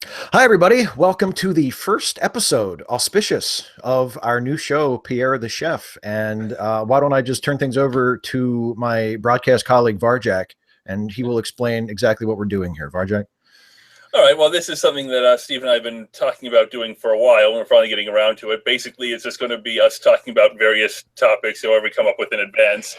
Hi, everybody. Welcome to the first episode, auspicious, of our new show, Pierre the Chef. And why don't I just turn things over to my broadcast colleague, Varjak, and he will explain exactly what we're doing here. Varjak? All right. Well, this is something that Steve and I have been talking about doing for a while, and we're finally getting around to it. Basically, it's just going to be us talking about various topics, however we come up with in advance.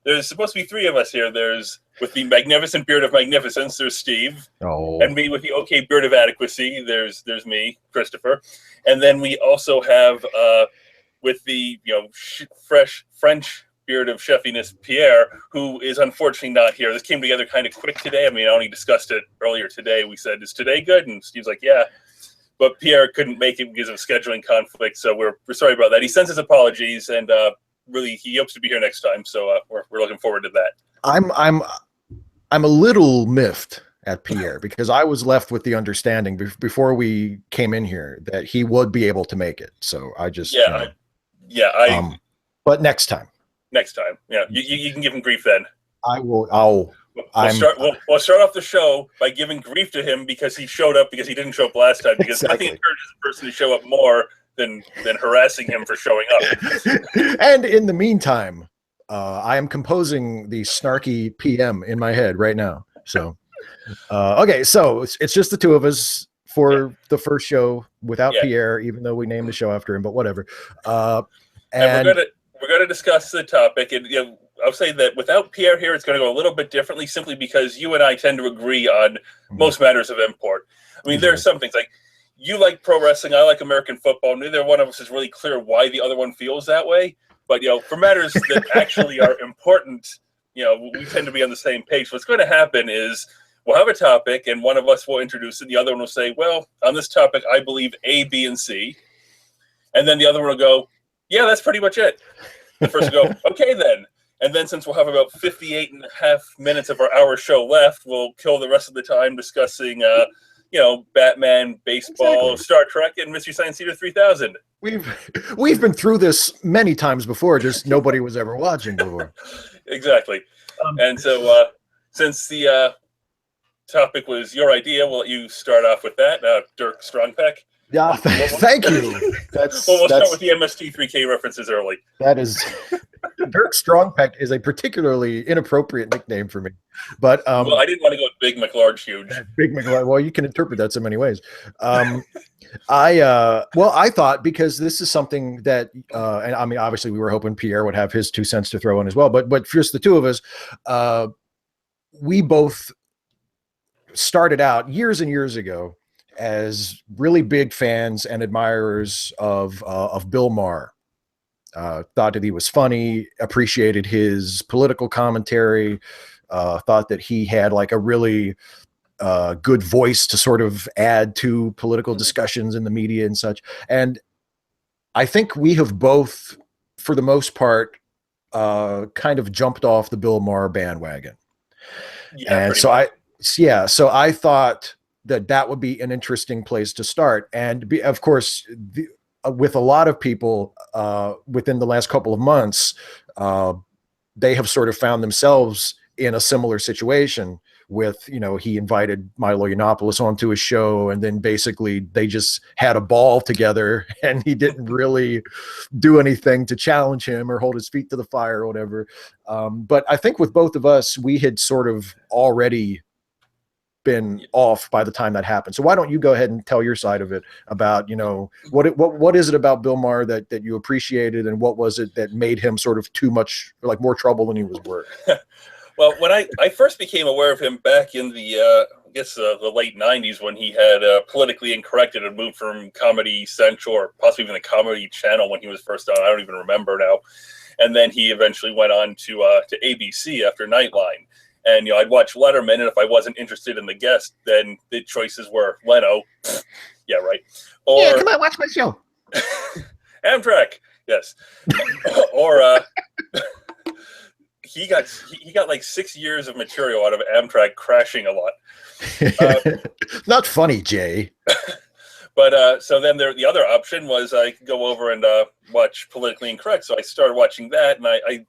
There's supposed to be three of us here. There's, with the magnificent beard of magnificence, there's Steve, Oh, and me with the okay beard of adequacy. There's me, Christopher, and then we also have with the fresh French beard of chefiness, Pierre, who is unfortunately not here. This came together kind of quick today. I mean, I only discussed it earlier today. We said, "Is today good?" And Steve's like, "Yeah." But Pierre couldn't make it because of scheduling conflict, so we're sorry about that. He sends his apologies, and really, he hopes to be here next time. So we're looking forward to that. I'm a little miffed at Pierre because I was left with the understanding before we came in here that he would be able to make it. So I just, Yeah, but next time next time. Yeah, you can give him grief then. I will. I'll. We'll start. We'll start off the show by giving grief to him because he showed up because he didn't show up last time. Because Exactly. nothing encourages a person to show up more than harassing him for showing up. And in the meantime, I am composing the snarky PM in my head right now. So, okay, so it's just the two of us for the first show without Yeah. Pierre, even though we named the show after him. But whatever. And we're gonna discuss the topic, and I'll say that without Pierre here, it's going to go a little bit differently, simply because you and I tend to agree on most matters of import. I mean, there are some things like you like pro wrestling, I like American football. Neither one of us is really clear why the other one feels that way. But for matters that actually are important, we tend to be on the same page. What's going to happen is we'll have a topic, and one of us will introduce it. The other one will say, "Well, on this topic, I believe A, B, and C," and then the other one will go, "Yeah, that's pretty much it." The first will go, "Okay, then." And then since we'll have about 58 and a half minutes of our hour show left, we'll kill the rest of the time discussing, Batman, baseball, Exactly. Star Trek, and Mystery Science Theater 3000. We've been through this many times before, just nobody was ever watching before. Exactly. Um, And so since the topic was your idea, we'll let you start off with that, Dirk Strongpack. yeah, thank you. We'll start with the MST3K references early. That is Dirk Strongpack is a particularly inappropriate nickname for me. But Well, I didn't want to go with Big McLarge Huge. Big McLeod. Well, you can interpret that so many ways. I thought because this is something that, and I mean, obviously, we were hoping Pierre would have his 2 cents to throw in as well. But for just the two of us, we both started out years and years ago as really big fans and admirers of Bill Maher. Thought that he was funny, appreciated his political commentary, thought that he had like a really good voice to sort of add to political discussions in the media and such. And I think we have both, for the most part, kind of jumped off the Bill Maher bandwagon. Yeah, And so I thought that would be an interesting place to start. And of course, with a lot of people within the last couple of months, they have sort of found themselves in a similar situation with, he invited Milo Yiannopoulos onto his show, and then basically they just had a ball together and he didn't really do anything to challenge him or hold his feet to the fire or whatever. But I think with both of us, we had sort of already been off by the time that happened. So why don't you go ahead and tell your side of it about, what is it about Bill Maher that you appreciated, and what was it that made him sort of too much, like more trouble than he was worth? Well, when I first became aware of him back in the the late '90s, when he had politically incorrect and moved from Comedy Central or possibly even the Comedy Channel when he was first on, I don't even remember now. And then he eventually went on to ABC after Nightline. And I'd watch Letterman, and if I wasn't interested in the guest, then the choices were Leno, yeah, right, or Yeah, come on, watch my show. Amtrak, yes, or he got like 6 years of material out of Amtrak crashing a lot. Not funny, Jay. But so then the other option was I could go over and watch Politically Incorrect. So I started watching that, and I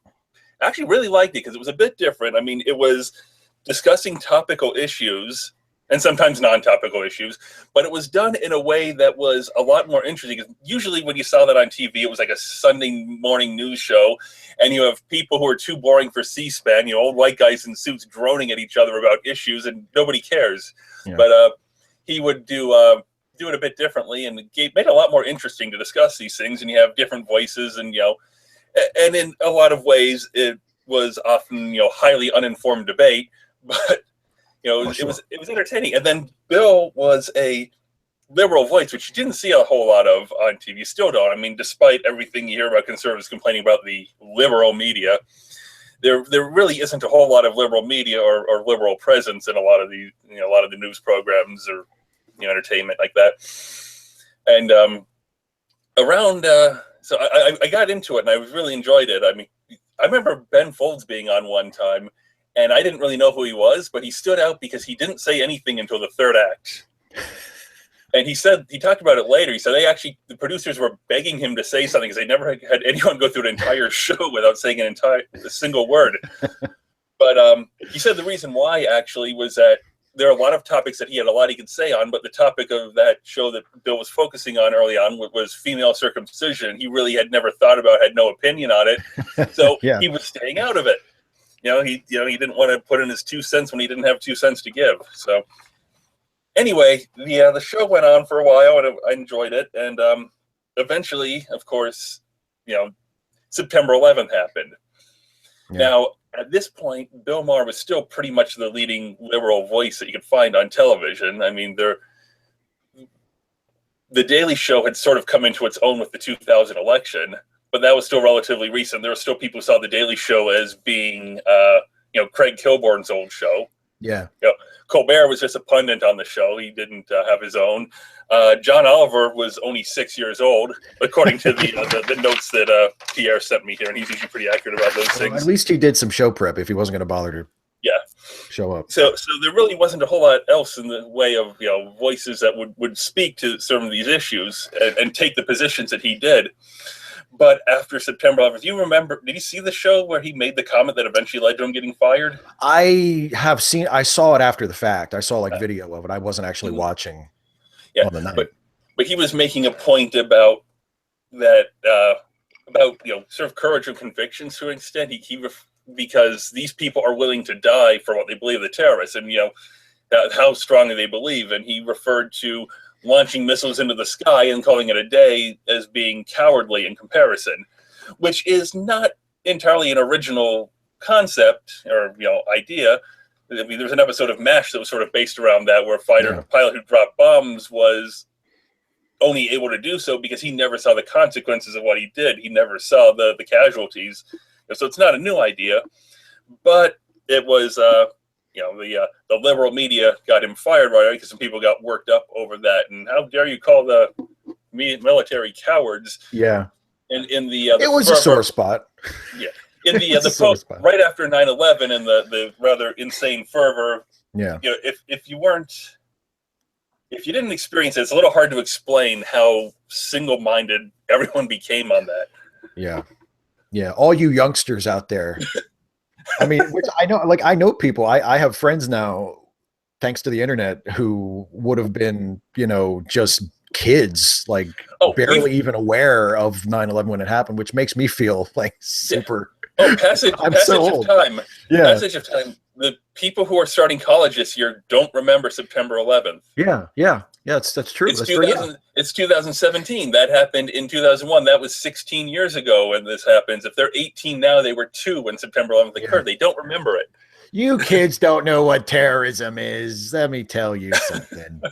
actually really liked it because it was a bit different. I mean, it was discussing topical issues and sometimes non-topical issues, but it was done in a way that was a lot more interesting. Usually when you saw that on TV, it was like a Sunday morning news show, and you have people who are too boring for C-SPAN, old white guys in suits droning at each other about issues, and nobody cares. Yeah. But he would do it a bit differently, and made it a lot more interesting to discuss these things, and you have different voices, and and in a lot of ways it was often highly uninformed debate, but it was entertaining. And then Bill was a liberal voice, which you didn't see a whole lot of on TV. You still don't. I mean, despite everything you hear about conservatives complaining about the liberal media, there really isn't a whole lot of liberal media or liberal presence in a lot of the news programs or entertainment like that. And so I got into it, and I really enjoyed it. I mean, I remember Ben Folds being on one time, and I didn't really know who he was, but he stood out because he didn't say anything until the third act. And he talked about it later. He said the producers were begging him to say something because they never had anyone go through an entire show without saying a single word. But he said the reason why actually was that there are a lot of topics that he had a lot he could say on, but the topic of that show that Bill was focusing on early on was female circumcision. He really had never thought about, had no opinion on it. So yeah. He was staying out of it. He didn't want to put in his 2 cents when he didn't have 2 cents to give. So anyway, the show went on for a while, and I enjoyed it. And eventually, of course, September 11th happened. Yeah. Now, at this point, Bill Maher was still pretty much the leading liberal voice that you could find on television. I mean, the Daily Show had sort of come into its own with the 2000 election, but that was still relatively recent. There were still people who saw the Daily Show as being, Craig Kilborn's old show. Yeah. Colbert was just a pundit on the show. He didn't have his own. John Oliver was only 6 years old, according to the notes that Pierre sent me here, and he's usually pretty accurate about those things. At least he did some show prep if he wasn't going to bother to show up. So there really wasn't a whole lot else in the way of voices that would speak to some of these issues and take the positions that he did. But after September 11th, did you see the show where he made the comment that eventually led to him getting fired? I saw it after the fact. I saw video of it. I wasn't actually watching on the night. But he was making a point about that, sort of courage and convictions to an extent. Because these people are willing to die for what they believe the terrorists, and how strongly they believe. And he referred to launching missiles into the sky and calling it a day as being cowardly in comparison, which is not entirely an original concept or idea. I mean, there's an episode of MASH that was sort of based around that, where a pilot who dropped bombs was only able to do so because he never saw the consequences of what he did. He never saw the casualties. So it's not a new idea, but it was the liberal media got him fired right away because some people got worked up over that. And how dare you call the military cowards? Yeah. And in the it was fervor, a sore spot. Yeah. In the post right after 9/11 and the rather insane fervor. Yeah. If you didn't experience it, it's a little hard to explain how single-minded everyone became on that. Yeah. Yeah. All you youngsters out there. I mean, which I know people, I have friends now, thanks to the internet, who would have been, just kids, barely even aware of 9/11 when it happened, which makes me feel super. Passage of time. Yeah. Passage of time. The people who are starting college this year don't remember September 11th. Yeah. That's true. It's 2017. That happened in 2001. That was 16 years ago when this happens. If they're 18 now, they were 2 when September 11th occurred. They don't remember it. You kids don't know what terrorism is. Let me tell you something.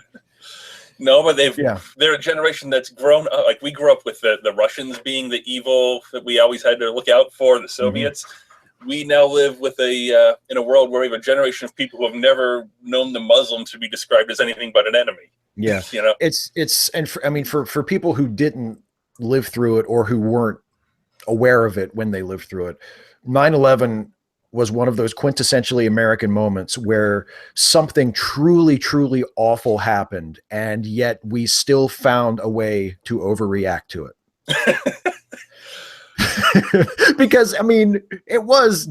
No, but they're a generation that's grown up. Like, we grew up with the Russians being the evil that we always had to look out for, the Soviets. Mm-hmm. We now live with in a world where we have a generation of people who have never known the Muslims to be described as anything but an enemy. Yeah. For people who didn't live through it or who weren't aware of it when they lived through it, 9/11 was one of those quintessentially American moments where something truly, truly awful happened, and yet we still found a way to overreact to it. Because I mean, it was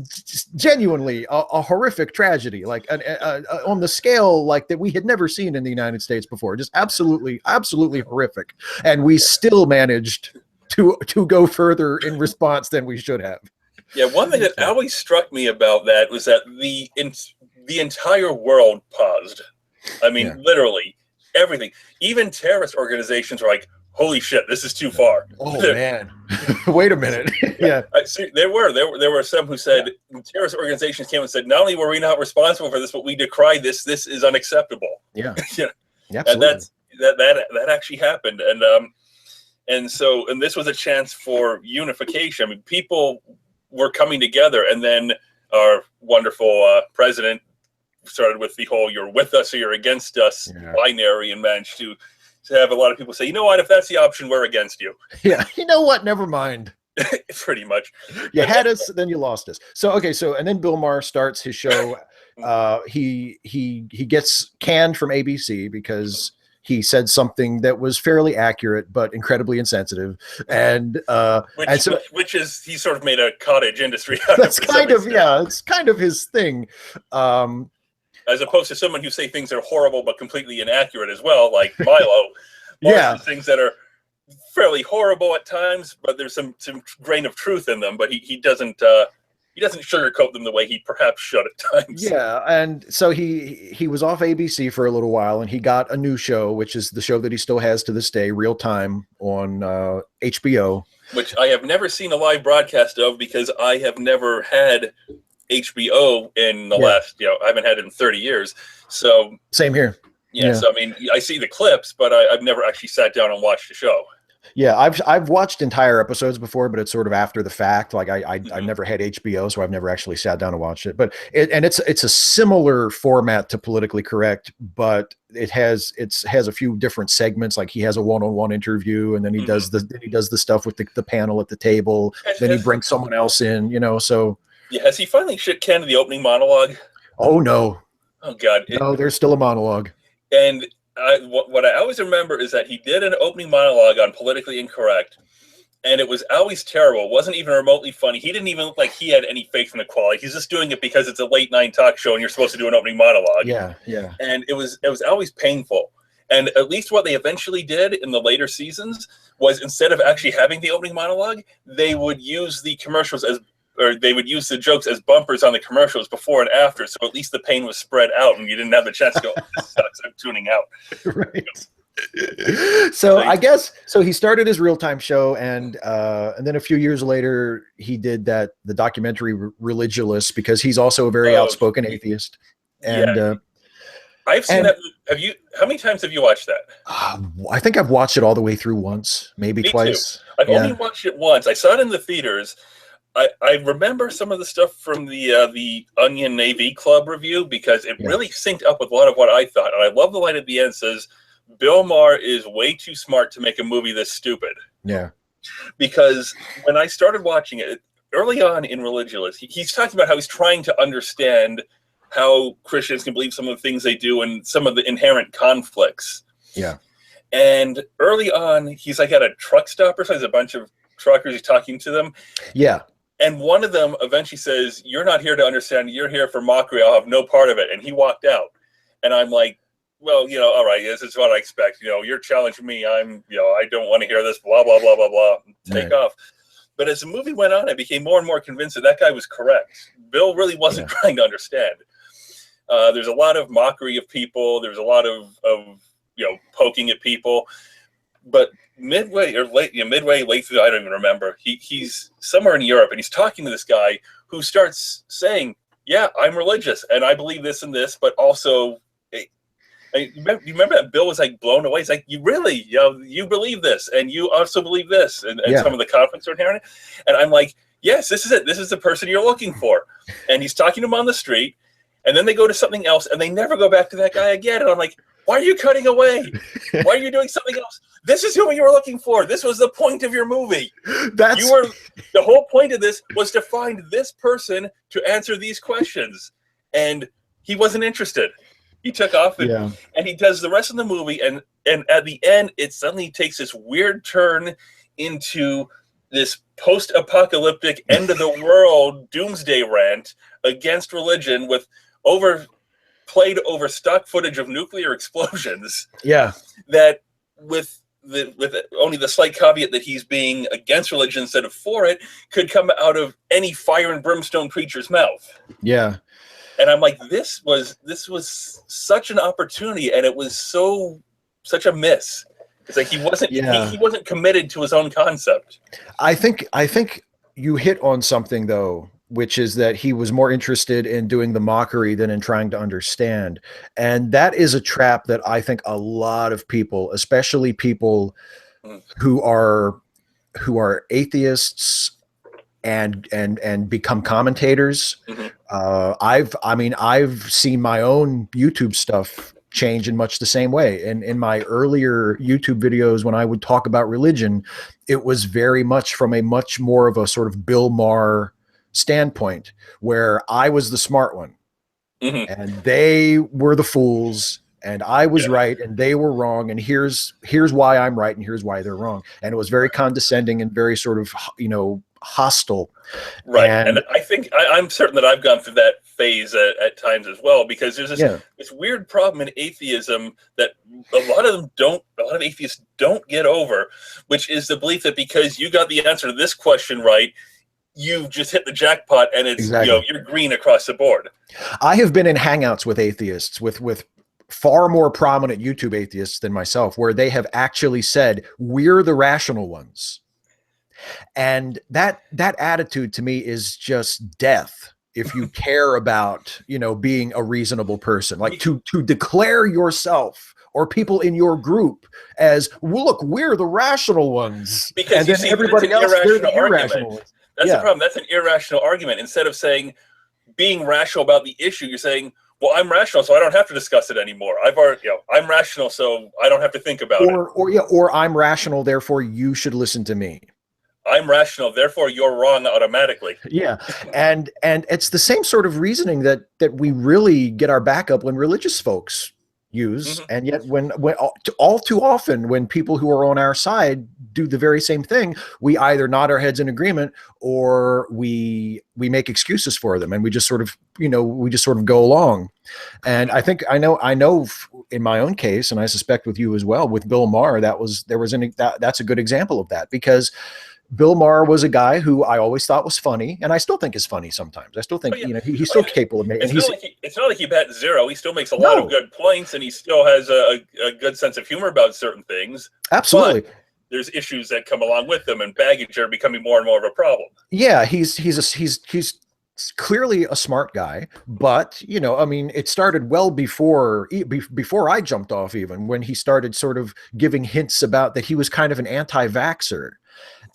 genuinely a horrific tragedy, like on the scale like that we had never seen in the United States before. Just absolutely, absolutely horrific, and we still managed to go further in response than we should have. Yeah, one thing that always struck me about that was that the entire world paused. I mean, literally everything. Even terrorist organizations were like, "Holy shit, this is too far." Oh man, wait a minute. Yeah, there were some who said terrorist organizations came and said, "Not only were we not responsible for this, but we decry this. This is unacceptable." Yeah, yeah, absolutely. And that actually happened, and this was a chance for unification. I mean, people were coming together, and then our wonderful president started with the whole "you're with us or you're against us" binary, and managed to have a lot of people say, "You know what? If that's the option, we're against you." Yeah, you know what? Never mind. Pretty much. You had us, then you lost us. So okay, and then Bill Maher starts his show. He gets canned from ABC because he said something that was fairly accurate but incredibly insensitive, and which is he sort of made a cottage industry out that's of it. Kind of it's kind of his thing. As opposed to someone who say things that are horrible but completely inaccurate as well, like Milo. Things that are fairly horrible at times, but there's some grain of truth in them. But he doesn't sugarcoat them the way he perhaps should at times. Yeah, and so he was off ABC for a little while, and he got a new show, which is the show that he still has to this day, Real Time, on HBO. Which I have never seen a live broadcast of because I have never had HBO in the last, I haven't had it in 30 years. So same here. So I mean, I see the clips, but I've never actually sat down and watched the show. Yeah, I've watched entire episodes before, but it's sort of after the fact. Like I've never had HBO, so I've never actually sat down and watched it. But it's a similar format to Politically Correct, but it has a few different segments. Like he has a one-on-one interview, and then he does the stuff with the panel at the table. Then he brings someone else in, So has he finally shit canned the opening monologue? Oh no! Oh god! No, there's still a monologue. And what I always remember is that he did an opening monologue on Politically Incorrect, and it was always terrible. It wasn't even remotely funny. He didn't even look like he had any faith in the quality. He's just doing it because it's a late night talk show and you're supposed to do an opening monologue. Yeah. And it was always painful. And at least what they eventually did in the later seasons was instead of actually having the opening monologue, they would use the commercials they would use the jokes as bumpers on the commercials before and after. So at least the pain was spread out and you didn't have the chance to go, "This sucks, I'm tuning out." Right. So I guess he started his Real-Time show, and then a few years later he did the documentary Religulous, because he's also a very outspoken atheist. And I've seen that. How many times have you watched that? I think I've watched it all the way through once, maybe twice. I've only watched it once. I saw it in the theaters. I remember some of the stuff from the Onion AV Club review because it really synced up with a lot of what I thought. And I love the line at the end says, "Bill Maher is way too smart to make a movie this stupid." Yeah. Because when I started watching it, early on in Religulous, he's talking about how he's trying to understand how Christians can believe some of the things they do and some of the inherent conflicts. Yeah. And early on, he's like at a truck stop or something. There's a bunch of truckers, he's talking to them. Yeah. And one of them eventually says, "You're not here to understand. You're here for mockery. I'll have no part of it." And he walked out. And I'm like, well, all right, this is what I expect. You're challenging me. I don't want to hear this, blah, blah, blah, blah, blah. Take off. But as the movie went on, I became more and more convinced that guy was correct. Bill really wasn't trying to understand. There's a lot of mockery of people. There's a lot of poking at people. But midway late through, I don't even remember. He's somewhere in Europe, and he's talking to this guy who starts saying, "Yeah, I'm religious, and I believe this and this, but also." You remember that Bill was like blown away. He's like, "You really, you believe this, and you also believe this," and some of the conflicts are inherent. And I'm like, "Yes, this is it. This is the person you're looking for." And he's talking to him on the street, and then they go to something else, and they never go back to that guy again. And I'm like, "Why are you cutting away? Why are you doing something else? This is who you were looking for. This was the point of your movie. The whole point of this was to find this person to answer these questions." And he wasn't interested. He took off and he does the rest of the movie. And at the end, it suddenly takes this weird turn into this post-apocalyptic end of the world doomsday rant against religion with played over stock footage of nuclear explosions. Yeah. That with only the slight caveat that he's being against religion instead of for it, could come out of any fire and brimstone preacher's mouth. Yeah. And I'm like, this was such an opportunity, and it was such a miss. It's like he wasn't committed to his own concept. I think you hit on something though, which is that he was more interested in doing the mockery than in trying to understand. And that is a trap that I think a lot of people, especially people who are atheists and become commentators. I've seen my own YouTube stuff change in much the same way. And in my earlier YouTube videos, when I would talk about religion, it was very much from a much more of a sort of Bill Maher standpoint, where I was the smart one and they were the fools, and I was right and they were wrong, and here's why I'm right and here's why they're wrong. And it was very condescending and very sort of, hostile. Right. And I think I'm certain that I've gone through that phase at times as well, because there's this weird problem in atheism that a lot of atheists don't get over, which is the belief that because you got the answer to this question right, you've just hit the jackpot, and it's you're green across the board. I have been in hangouts with atheists, with far more prominent YouTube atheists than myself, where they have actually said, we're the rational ones. And that attitude to me is just death. If you care about, being a reasonable person, like to declare yourself or people in your group as, well, look, we're the rational ones. Because and then everybody else, they're the irrational ones. That's the problem. That's an irrational argument. Instead of saying, being rational about the issue, you're saying, well, I'm rational, so I don't have to discuss it anymore. I'm rational, so I don't have to think about it. Or I'm rational, therefore you should listen to me. I'm rational, therefore you're wrong automatically. Yeah. And it's the same sort of reasoning that we really get our backup when religious folks use. And yet when all too often, when people who are on our side do the very same thing, we either nod our heads in agreement or we make excuses for them. And we just sort of, go along. And I think I know in my own case, and I suspect with you as well, with Bill Maher, that's a good example of that, because Bill Maher was a guy who I always thought was funny, and I still think is funny sometimes. I still think, he's still capable of making. It's not like he bat zero. He still makes a lot of good points, and he still has a good sense of humor about certain things. Absolutely. But there's issues that come along with them, and baggage are becoming more and more of a problem. Yeah, he's clearly a smart guy, but it started well before I jumped off, even when he started sort of giving hints about that he was kind of an anti-vaxxer.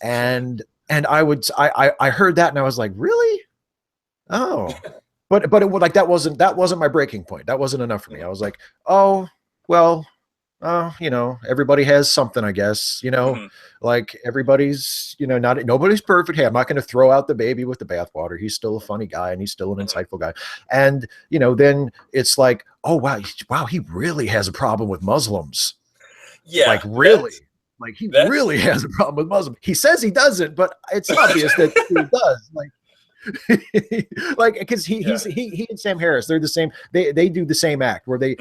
And I heard that and I was like, really? Oh, but it was like, that wasn't my breaking point. That wasn't enough for me. I was like, oh, well, everybody has something, I guess, like everybody's, nobody's perfect. Hey, I'm not going to throw out the baby with the bathwater. He's still a funny guy and he's still an insightful guy. And, then it's like, oh, wow, he really has a problem with Muslims. Yeah. Like, really? Like he really has a problem with Muslims. He says he doesn't, but it's obvious that he does. Because he and Sam Harris, they're the same. They do the same act where they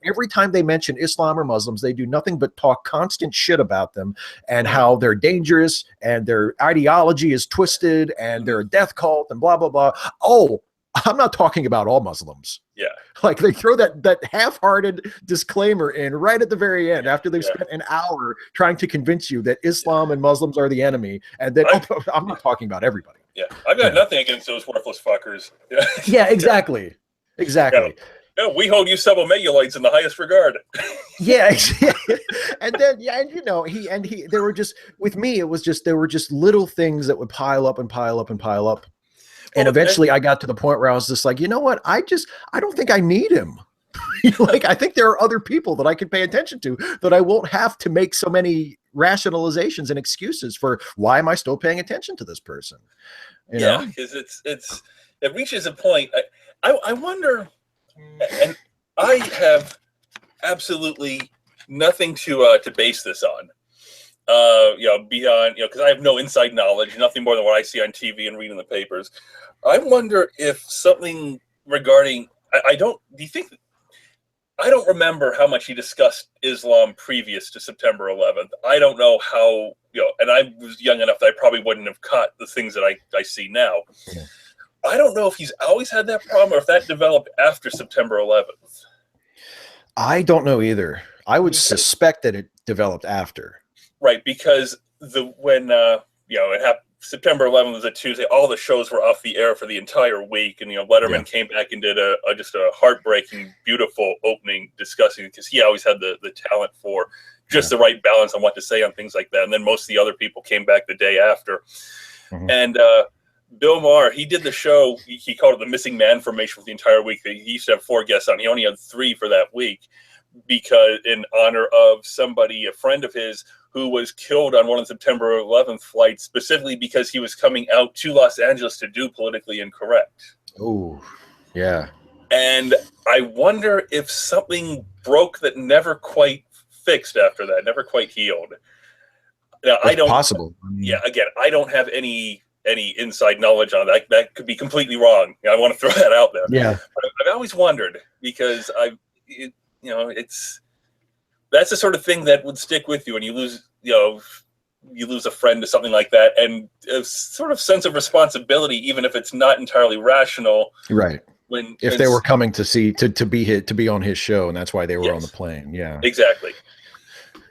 every time they mention Islam or Muslims, they do nothing but talk constant shit about them and how they're dangerous and their ideology is twisted and they're a death cult and blah blah blah. Oh, I'm not talking about all Muslims. Yeah. Like they throw that half-hearted disclaimer in right at the very end after they've spent an hour trying to convince you that Islam and Muslims are the enemy. And then I'm not talking about everybody. Yeah. I've got nothing against those worthless fuckers. Yeah, exactly. Exactly. Yeah, we hold you subomegulites in the highest regard. Yeah. And then, there were just, with me, it was just, there were just little things that would pile up and pile up and pile up. And eventually I got to the point where I was just like, you know what? I don't think I need him. Like, I think there are other people that I can pay attention to that I won't have to make so many rationalizations and excuses for why am I still paying attention to this person? Because it reaches a point. I wonder, and I have absolutely nothing to base this on, beyond, because I have no inside knowledge, nothing more than what I see on TV and read in the papers. I wonder if something regarding, do you think, I don't remember how much he discussed Islam previous to September 11th. I don't know how, and I was young enough that I probably wouldn't have caught the things that I see now. Yeah. I don't know if he's always had that problem or if that developed after September 11th. I don't know either. I would suspect that it developed after. Right, because when it happened, September 11th was a Tuesday. All the shows were off the air for the entire week, and Letterman came back and did just a heartbreaking, beautiful opening discussing, because he always had the talent for just the right balance on what to say on things like that. And then most of the other people came back the day after. Mm-hmm. And Bill Maher, he did the show. He called it the Missing Man Formation for the entire week. He used to have 4 guests on. He only had 3 for that week, because in honor of somebody, a friend of his, who was killed on one of the September 11th flights, specifically because he was coming out to Los Angeles to do Politically Incorrect. Oh, yeah. And I wonder if something broke that never quite fixed after that, never quite healed. Now, I don't. Possible. Yeah, again, I don't have any inside knowledge on that. That could be completely wrong. I want to throw that out there. Yeah. But I've always wondered, because that's the sort of thing that would stick with you, and you lose a friend to something like that, and a sort of sense of responsibility, even if it's not entirely rational. Right. If they were coming to be on his show, and that's why they were on the plane. Yeah. Exactly.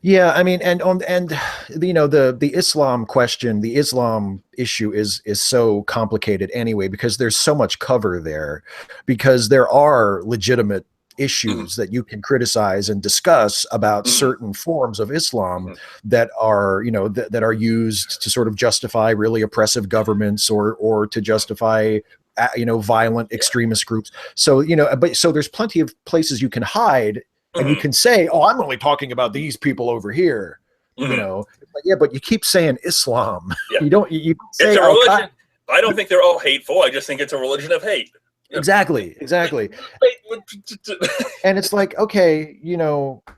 Yeah, I mean, and the Islam question, the Islam issue is so complicated anyway, because there's so much cover there, because there are legitimate issues that you can criticize and discuss about certain forms of Islam that are, that are used to sort of justify really oppressive governments or to justify, violent extremist groups. So, so there's plenty of places you can hide, and you can say, oh, I'm only talking about these people over here, but you keep saying Islam. Yeah. You say, it's a religion. I don't think they're all hateful. I just think it's a religion of hate. Exactly. And it's like, okay,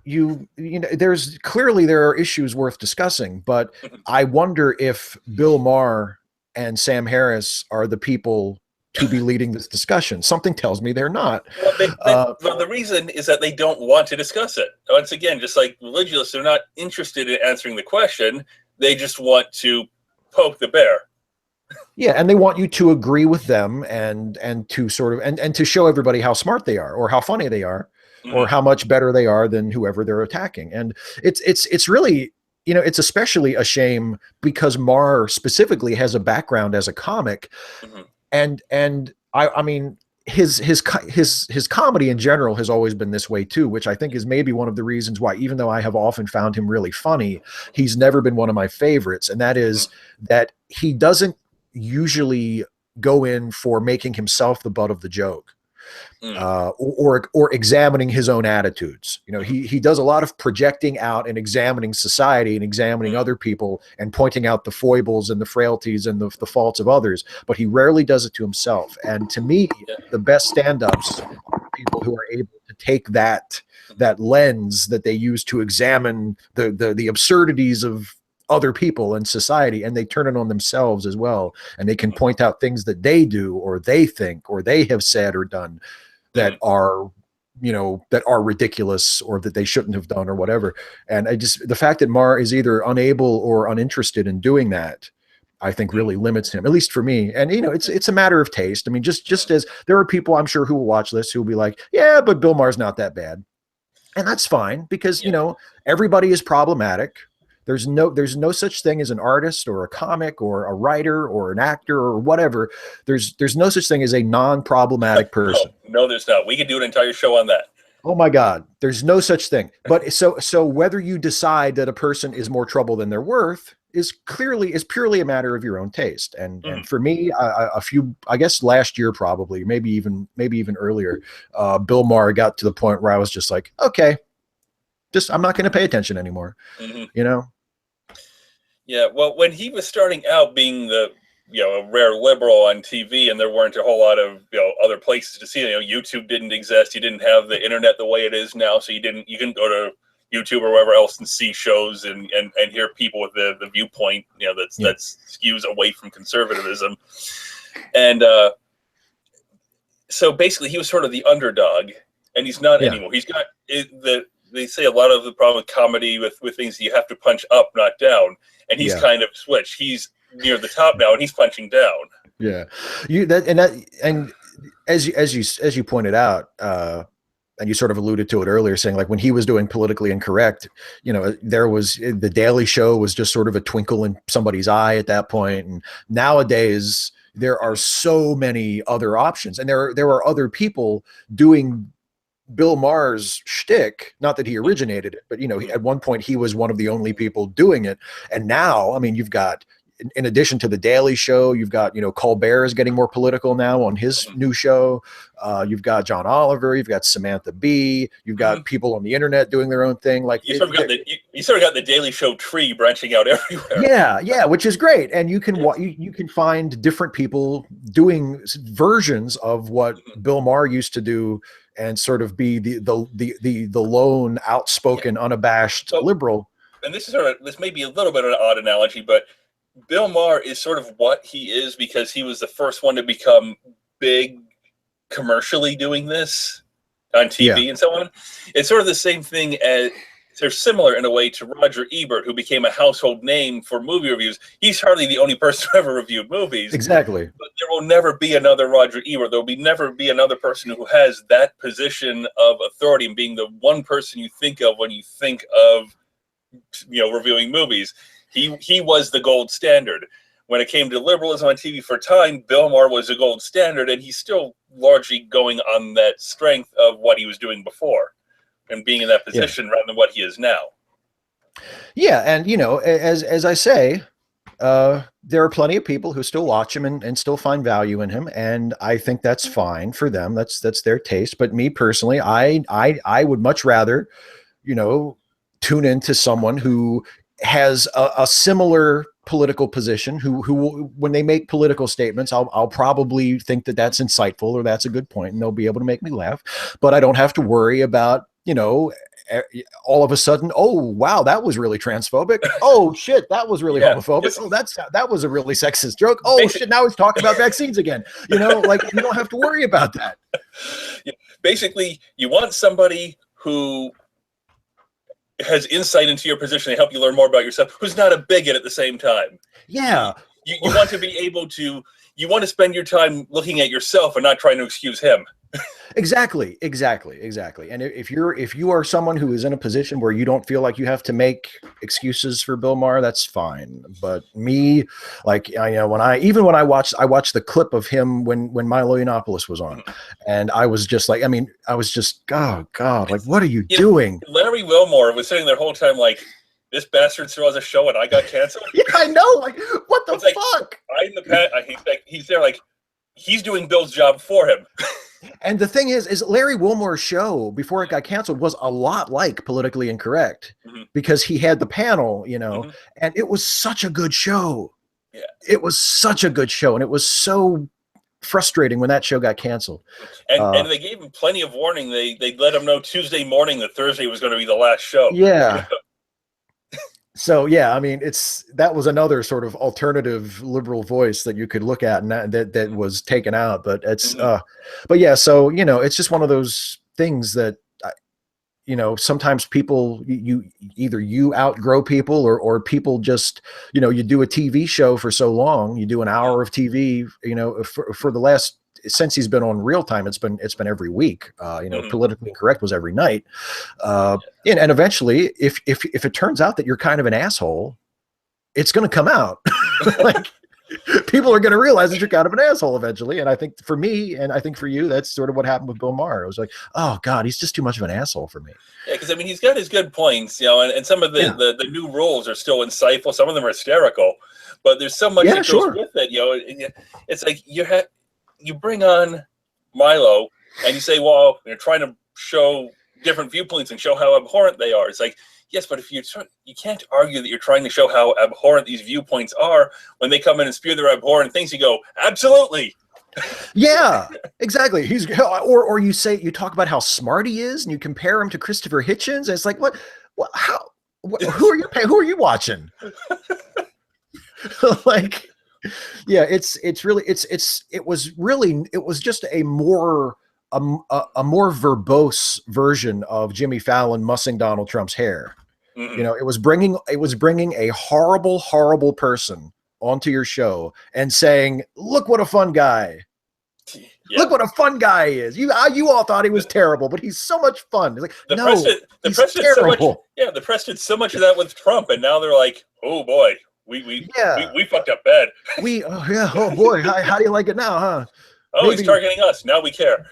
there's clearly there are issues worth discussing, but I wonder if Bill Maher and Sam Harris are the people to be leading this discussion. Something tells me they're not. Well, the reason is that they don't want to discuss it. Once again, just like religious, they're not interested in answering the question. They just want to poke the bear. Yeah, and they want you to agree with them and to sort of and to show everybody how smart they are, or how funny they are, or how much better they are than whoever they're attacking. And it's really, it's especially a shame because Maher specifically has a background as a comic, and I mean his comedy in general has always been this way too, which I think is maybe one of the reasons why, even though I have often found him really funny, he's never been one of my favorites, and that is that he doesn't usually go in for making himself the butt of the joke, or examining his own attitudes. He does a lot of projecting out and examining society and examining other people and pointing out the foibles and the frailties and the faults of others, but he rarely does it to himself. And to me, the best stand-ups are people who are able to take that lens that they use to examine the absurdities of other people and society, and they turn it on themselves as well, and they can point out things that they do or they think or they have said or done that are ridiculous, or that they shouldn't have done, or whatever. And the fact that Maher is either unable or uninterested in doing that, I think really limits him, at least for me. And it's a matter of taste. I mean, just as there are people I'm sure who will watch this who will be like, yeah, but Bill Maher's not that bad, and that's fine, because everybody is problematic. There's no such thing as an artist or a comic or a writer or an actor or whatever. There's no such thing as a non-problematic person. No, there's not. We could do an entire show on that. Oh my God, there's no such thing. But so whether you decide that a person is more trouble than they're worth is purely a matter of your own taste. And for me, I guess last year, probably, maybe even earlier, Bill Maher got to the point where I was just like, okay, I'm not going to pay attention anymore. Yeah. Well, when he was starting out being a rare liberal on TV, and there weren't a whole lot of, other places to see it, YouTube didn't exist. You didn't have the internet the way it is now. So you couldn't go to, YouTube or wherever else and see shows and hear people with the viewpoint, that skews away from conservatism. And so basically he was sort of the underdog, and he's not anymore. He's got they say a lot of the problem with comedy with things you have to punch up, not down. And he's kind of switched. He's near the top now, and he's punching down. Yeah, and as you pointed out, and you sort of alluded to it earlier, saying like when he was doing Politically Incorrect, there was the Daily Show was just sort of a twinkle in somebody's eye at that point. And nowadays there are so many other options, and there are other people doing Bill Maher's shtick. Not that he originated it, but at one point he was one of the only people doing it. And now, I mean, you've got, in addition to the Daily Show, you've got, Colbert is getting more political now on his new show. You've got John Oliver, you've got Samantha Bee, you've got people on the internet doing their own thing. Like you sort of got the Daily Show tree branching out everywhere. Yeah, which is great. And you can find different people doing versions of what Bill Maher used to do, and sort of be the lone, outspoken, unabashed liberal. And this may be a little bit of an odd analogy, but Bill Maher is sort of what he is because he was the first one to become big commercially doing this on TV and so on. It's sort of the same thing they're similar in a way to Roger Ebert, who became a household name for movie reviews. He's hardly the only person who ever reviewed movies. Exactly. But there will never be another Roger Ebert. There will never be another person who has that position of authority and being the one person you think of when you think of, reviewing movies. He was the gold standard. When it came to liberalism on TV for a time, Bill Maher was the gold standard, and he's still largely going on that strength of what he was doing before and being in that position rather than what he is now. Yeah, and as I say, there are plenty of people who still watch him and still find value in him, and I think that's fine for them. That's their taste. But me personally, I would much rather, tune into someone who has a similar political position, who when they make political statements, I'll probably think that that's insightful or that's a good point, and they'll be able to make me laugh. But I don't have to worry about, all of a sudden, oh wow, that was really transphobic. Oh shit, that was really homophobic. Oh, that was a really sexist joke. Oh shit, now he's talking about vaccines again. Like you don't have to worry about that. Basically, you want somebody who has insight into your position and help you learn more about yourself, who's not a bigot at the same time. Yeah. You want to be able to, you want to spend your time looking at yourself and not trying to excuse him. Exactly. And if you are someone who is in a position where you don't feel like you have to make excuses for Bill Maher, that's fine. But me, like, when I watched the clip of him when Milo Yiannopoulos was on, and I was just like, oh God, like, what are you doing? Larry Wilmore was sitting there the whole time like, this bastard still has a show and I got canceled. Yeah, I know. Like, what the fuck? He's there like, he's doing Bill's job for him. And the thing is Larry Wilmore's show before it got canceled was a lot like Politically Incorrect, because he had the panel, and it was such a good show. Yeah. It was such a good show. And it was so frustrating when that show got canceled. And they gave him plenty of warning. They let him know Tuesday morning that Thursday was going to be the last show. Yeah. So yeah, I mean, that was another sort of alternative liberal voice that you could look at, and that was taken out. But but yeah, so it's just one of those things that sometimes people you outgrow people, or people just you do a TV show for so long, you do an hour of TV, for the last. Since he's been on Real Time, it's been every week. Politically Incorrect was every night, and eventually, if it turns out that you're kind of an asshole, it's going to come out. Like, people are going to realize that you're kind of an asshole eventually. And I think for me, and I think for you, that's sort of what happened with Bill Maher. It was like, oh God, he's just too much of an asshole for me. Yeah, because he's got his good points, and some of the new rules are still insightful. Some of them are hysterical, but there's so much that goes with it. It's like you bring on Milo and you say, well, you're trying to show different viewpoints and show how abhorrent they are. It's like, yes, but if you can't argue that you're trying to show how abhorrent these viewpoints are when they come in and spew their abhorrent things. You go, absolutely. Yeah, exactly. Or you talk about how smart he is, and you compare him to Christopher Hitchens. And it's like, what, how, who are you watching? Like, yeah, it was just a more verbose version of Jimmy Fallon mussing Donald Trump's hair. Mm-hmm. It was bringing a horrible, horrible person onto your show and saying, "Look what a fun guy! Yeah. Look what a fun guy he is! You all thought he was terrible, but he's so much fun." It's like, he's terrible. The press did so much of that with Trump, and now they're like, "Oh boy, we fucked up bad." Oh boy, how do you like it now, huh? Oh, he's targeting us. Now we care.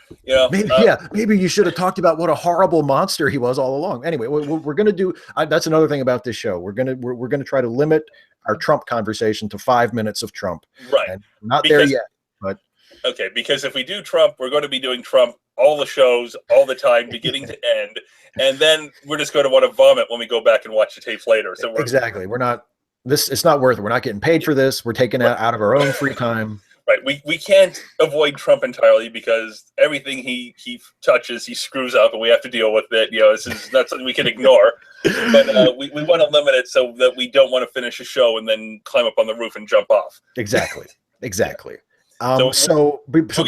Maybe you should have talked about what a horrible monster he was all along. Anyway, we're going to do. That's another thing about this show. We're gonna try to limit our Trump conversation to 5 minutes of Trump. Right. And not there yet, but okay. Because if we do Trump, we're going to be doing Trump all the shows, all the time, beginning to end, and then we're just going to want to vomit when we go back and watch the tapes later. So exactly, we're not. It's not worth it. We're not getting paid for this. We're taking it out of our own free time. Right. We can't avoid Trump entirely because everything he touches, he screws up, and we have to deal with it. This is not something we can ignore. But we want to limit it so that we don't want to finish a show and then climb up on the roof and jump off. Exactly. We'll get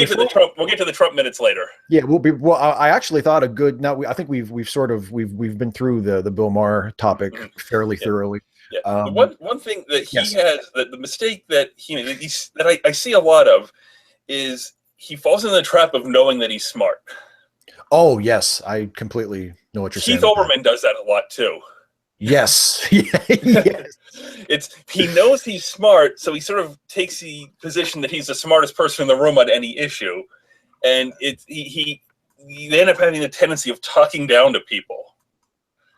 to the Trump minutes later. Yeah, I actually thought I think we've been through the Bill Maher topic fairly thoroughly. Yeah. One thing that he has, that the mistake that I see a lot of, is he falls into the trap of knowing that he's smart. Oh yes, I completely know what you're saying. Keith Olbermann does that a lot too. Yes. Yes. He knows he's smart, so he sort of takes the position that he's the smartest person in the room on any issue, and they end up having a tendency of talking down to people.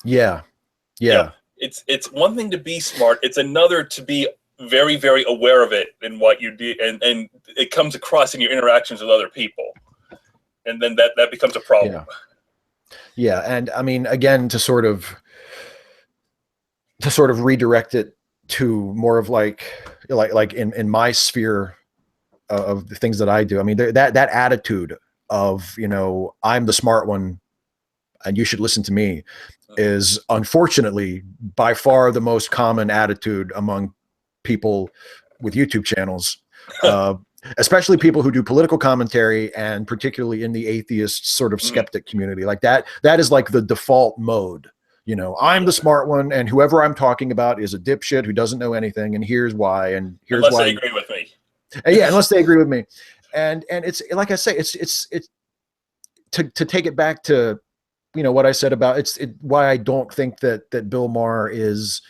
Yeah. It's one thing to be smart. It's another to be very, very aware of it and what you do, and it comes across in your interactions with other people, and then that becomes a problem. Yeah, and I mean, again, to sort of redirect it to more of like in my sphere of the things that I do. I mean, that attitude of I'm the smart one and you should listen to me is unfortunately by far the most common attitude among people with YouTube channels, especially people who do political commentary, and particularly in the atheist sort of skeptic community. Like that is like the default mode. I'm the smart one, and whoever I'm talking about is a dipshit who doesn't know anything, and here's why, and here's unless why they agree with me. Yeah, unless they agree with me. And it's like I say, it's to take it back to what I said about why I don't think that Bill Maher is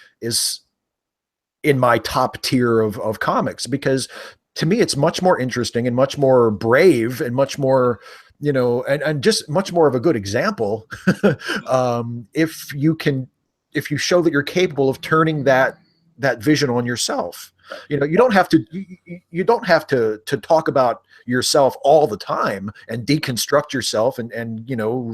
in my top tier of comics, because to me it's much more interesting and much more brave and much more and just much more of a good example if you show that you're capable of turning that vision on yourself. You don't have to talk about yourself all the time and deconstruct yourself and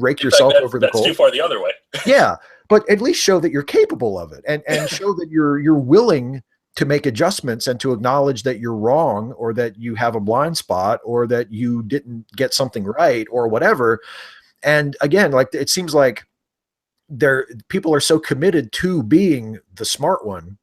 rake yourself over the coals. That's too far the other way. Yeah, but at least show that you're capable of it, and show that you're willing to make adjustments and to acknowledge that you're wrong, or that you have a blind spot, or that you didn't get something right, or whatever. And again, like, it seems like people are so committed to being the smart one,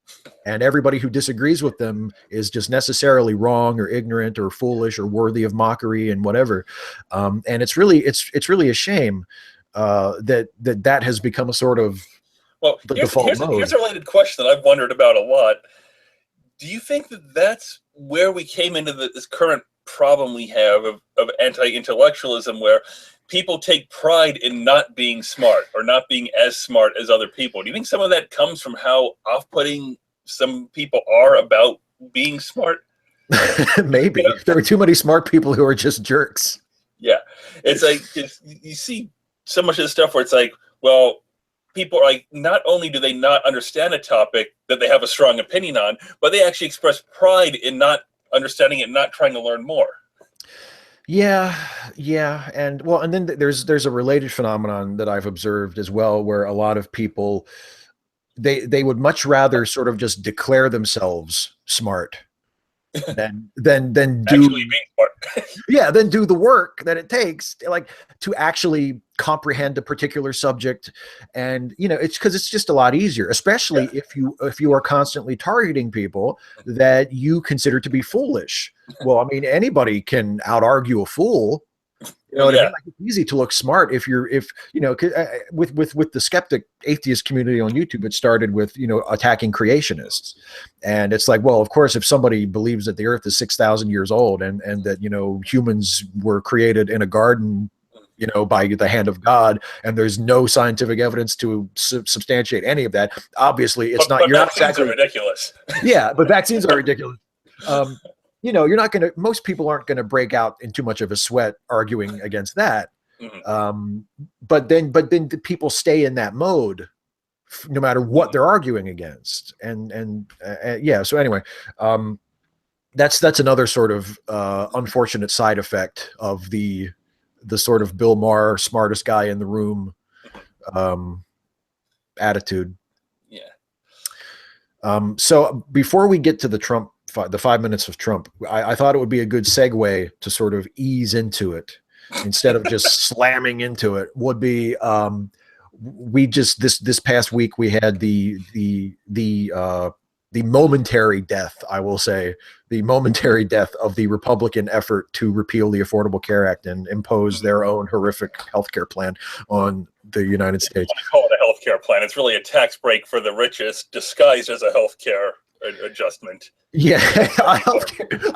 and everybody who disagrees with them is just necessarily wrong or ignorant or foolish or worthy of mockery and whatever. And it's really a shame that has become a sort of default mode. Here's a related question that I've wondered about a lot. Do you think that that's where we came into this current problem we have of anti-intellectualism, where people take pride in not being smart or not being as smart as other people? Do you think some of that comes from how off-putting some people are about being smart? Maybe. There are too many smart people who are just jerks. Yeah. It's like, you see so much of this stuff where it's like, well, people are like, not only do they not understand a topic that they have a strong opinion on, but they actually express pride in not understanding it and not trying to learn more. Yeah. And then there's a related phenomenon that I've observed as well, where a lot of people, they would much rather sort of just declare themselves smart than do actually being smart. yeah, then do the work that it takes like to actually comprehend a particular subject. And it's because it's just a lot easier, especially if you are constantly targeting people that you consider to be foolish. Well, I mean, anybody can out argue a fool. You know what I mean? Like, it's easy to look smart if with the skeptic atheist community on YouTube, it started with attacking creationists, and it's like, well, of course, if somebody believes that the Earth is 6,000 years old and that humans were created in a garden, by the hand of God, and there's no scientific evidence to substantiate any of that, obviously, but you're not vaccines exactly are ridiculous. Yeah, but vaccines are ridiculous. You're not going to, most people aren't going to break out in too much of a sweat arguing against that. Mm-hmm. But then the people stay in that mode no matter what they're arguing against. Yeah. So anyway, that's another sort of unfortunate side effect of the sort of Bill Maher, smartest guy in the room attitude. Yeah. So before we get to the 5 minutes of Trump, I thought it would be a good segue to sort of ease into it instead of just slamming into it. Would be we just this past week we had the momentary death, I will say, the momentary death of the Republican effort to repeal the Affordable Care Act and impose their own horrific healthcare plan on the United States. I call it a healthcare plan. It's really a tax break for the richest disguised as a healthcare adjustment. Yeah, a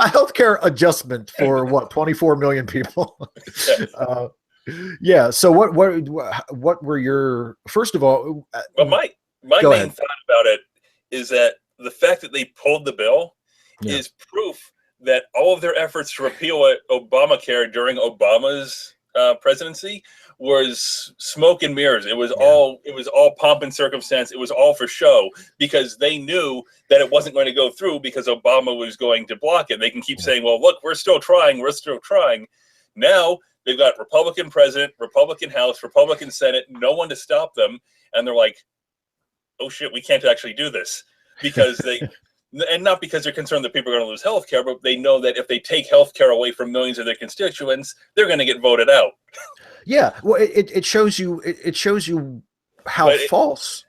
healthcare adjustment for what, 24 million people. Yeah. So what were your, first of all? Well, my main thought about it is that the fact that they pulled the bill is proof that all of their efforts to repeal Obamacare during Obama's presidency was smoke and mirrors. It was all pomp and circumstance. It was all for show, because they knew that it wasn't going to go through because Obama was going to block it. They can keep saying, well, look, we're still trying. Now they've got Republican president, Republican House, Republican Senate, no one to stop them. And they're like, oh shit, we can't actually do this, because and not because they're concerned that people are going to lose health care, but they know that if they take health care away from millions of their constituents, they're going to get voted out. Yeah, well, it shows you how false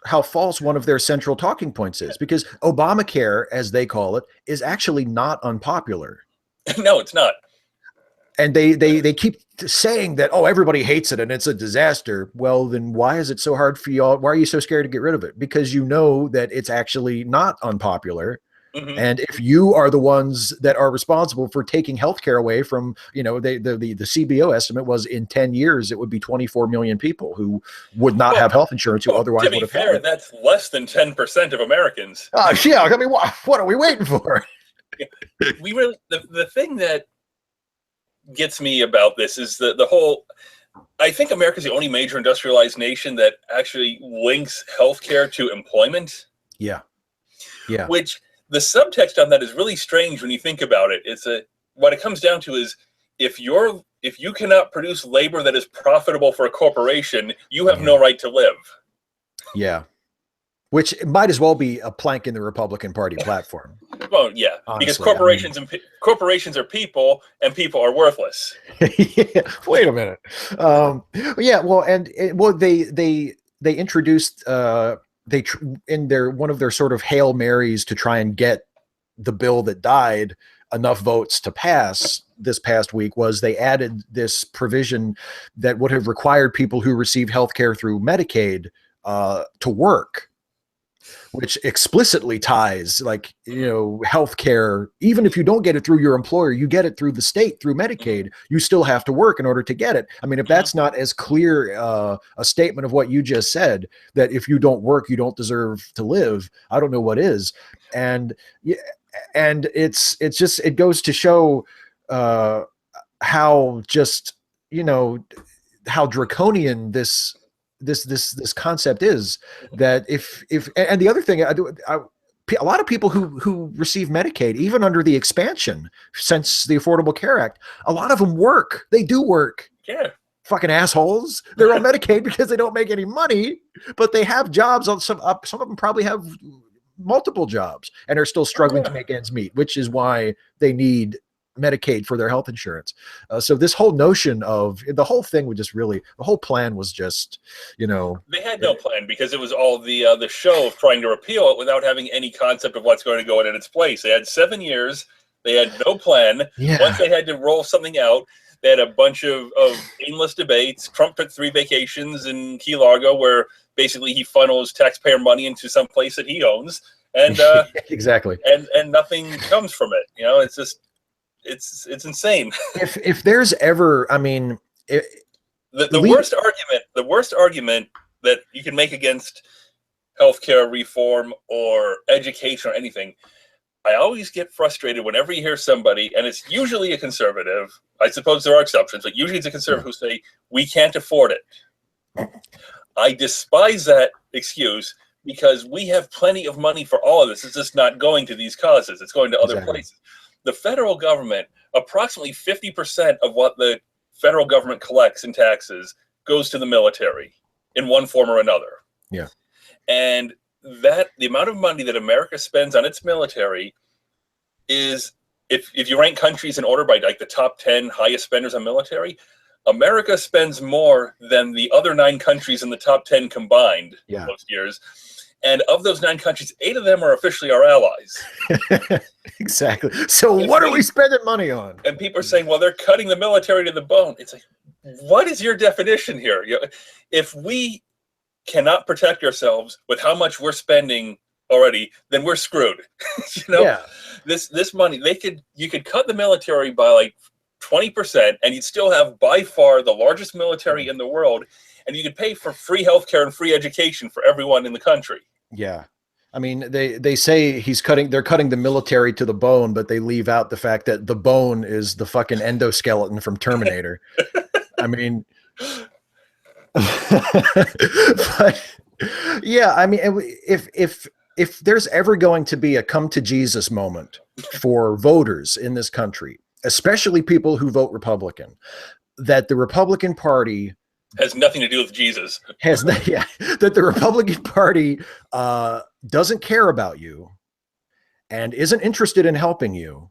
one of their central talking points is, because Obamacare, as they call it, is actually not unpopular. No, it's not. And they keep saying that, oh, everybody hates it and it's a disaster. Well, then why is it so hard for y'all? Why are you so scared to get rid of it? Because you know that it's actually not unpopular. Mm-hmm. And if you are the ones that are responsible for taking healthcare away from, the CBO estimate was in 10 years, it would be 24 million people who would not have health insurance, who otherwise would have had it. That's less than 10% of Americans. Yeah. I mean, what are we waiting for? We really, the thing that gets me about this is the whole, I think America's the only major industrialized nation that actually links healthcare to employment. Yeah. Which, the subtext on that is really strange when you think about it. What it comes down to is, if you cannot produce labor that is profitable for a corporation, you have no right to live. Yeah. Which might as well be a plank in the Republican Party platform. Well, yeah, honestly, because corporations are people, and people are worthless. Yeah, wait a minute. They introduced in one of their sort of Hail Marys to try and get the bill that died enough votes to pass this past week, was they added this provision that would have required people who receive health care through Medicaid to work, which explicitly ties, health care. Even if you don't get it through your employer, you get it through the state, through Medicaid, you still have to work in order to get it. I mean, if that's not as clear a statement of what you just said, that if you don't work, you don't deserve to live, I don't know what is. And it goes to show how just, how draconian this concept is, that if and the other thing, a lot of people who receive Medicaid, even under the expansion since the Affordable Care Act, a lot of them work. They do work. Yeah. Fucking assholes. They're on Medicaid because they don't make any money, but they have jobs. Some of them probably have multiple jobs and are still struggling to make ends meet, which is why they need Medicaid for their health insurance. So this whole notion of the whole thing would just really, the whole plan was just, they had no plan because it was all the show of trying to repeal it without having any concept of what's going to go in its place. They had 7 years. They had no plan. Yeah. Once they had to roll something out, they had a bunch of aimless debates. Trump took 3 vacations in Key Largo where basically he funnels taxpayer money into some place that he owns. And exactly. And nothing comes from it. It's just, it's insane. If there's ever, I mean, the worst argument that you can make against healthcare reform or education or anything, I always get frustrated whenever you hear somebody, and it's usually a conservative. I suppose there are exceptions, but usually it's a conservative who say, we can't afford it. I despise that excuse because we have plenty of money for all of this. It's just not going to these causes. It's going to other places. The federal government, approximately 50% of what the federal government collects in taxes goes to the military in one form or another. Yeah. And the amount of money that America spends on its military is, if you rank countries in order by like the top 10 highest spenders on military, America spends more than the other 9 countries in the top 10 combined most years. And of those 9 countries, 8 of them are officially our allies. Exactly. So what are we spending money on? And people are saying, well, they're cutting the military to the bone. It's like, what is your definition here? If we cannot protect ourselves with how much we're spending already, then we're screwed. This money, you could cut the military by like 20%, and you'd still have by far the largest military in the world, and you could pay for free healthcare and free education for everyone in the country. Yeah. I mean, they say they're cutting the military to the bone, but they leave out the fact that the bone is the fucking endoskeleton from Terminator. I mean, but yeah, I mean, if there's ever going to be a come to Jesus moment for voters in this country, especially people who vote Republican, that the Republican Party has nothing to do with Jesus. That the Republican Party doesn't care about you and isn't interested in helping you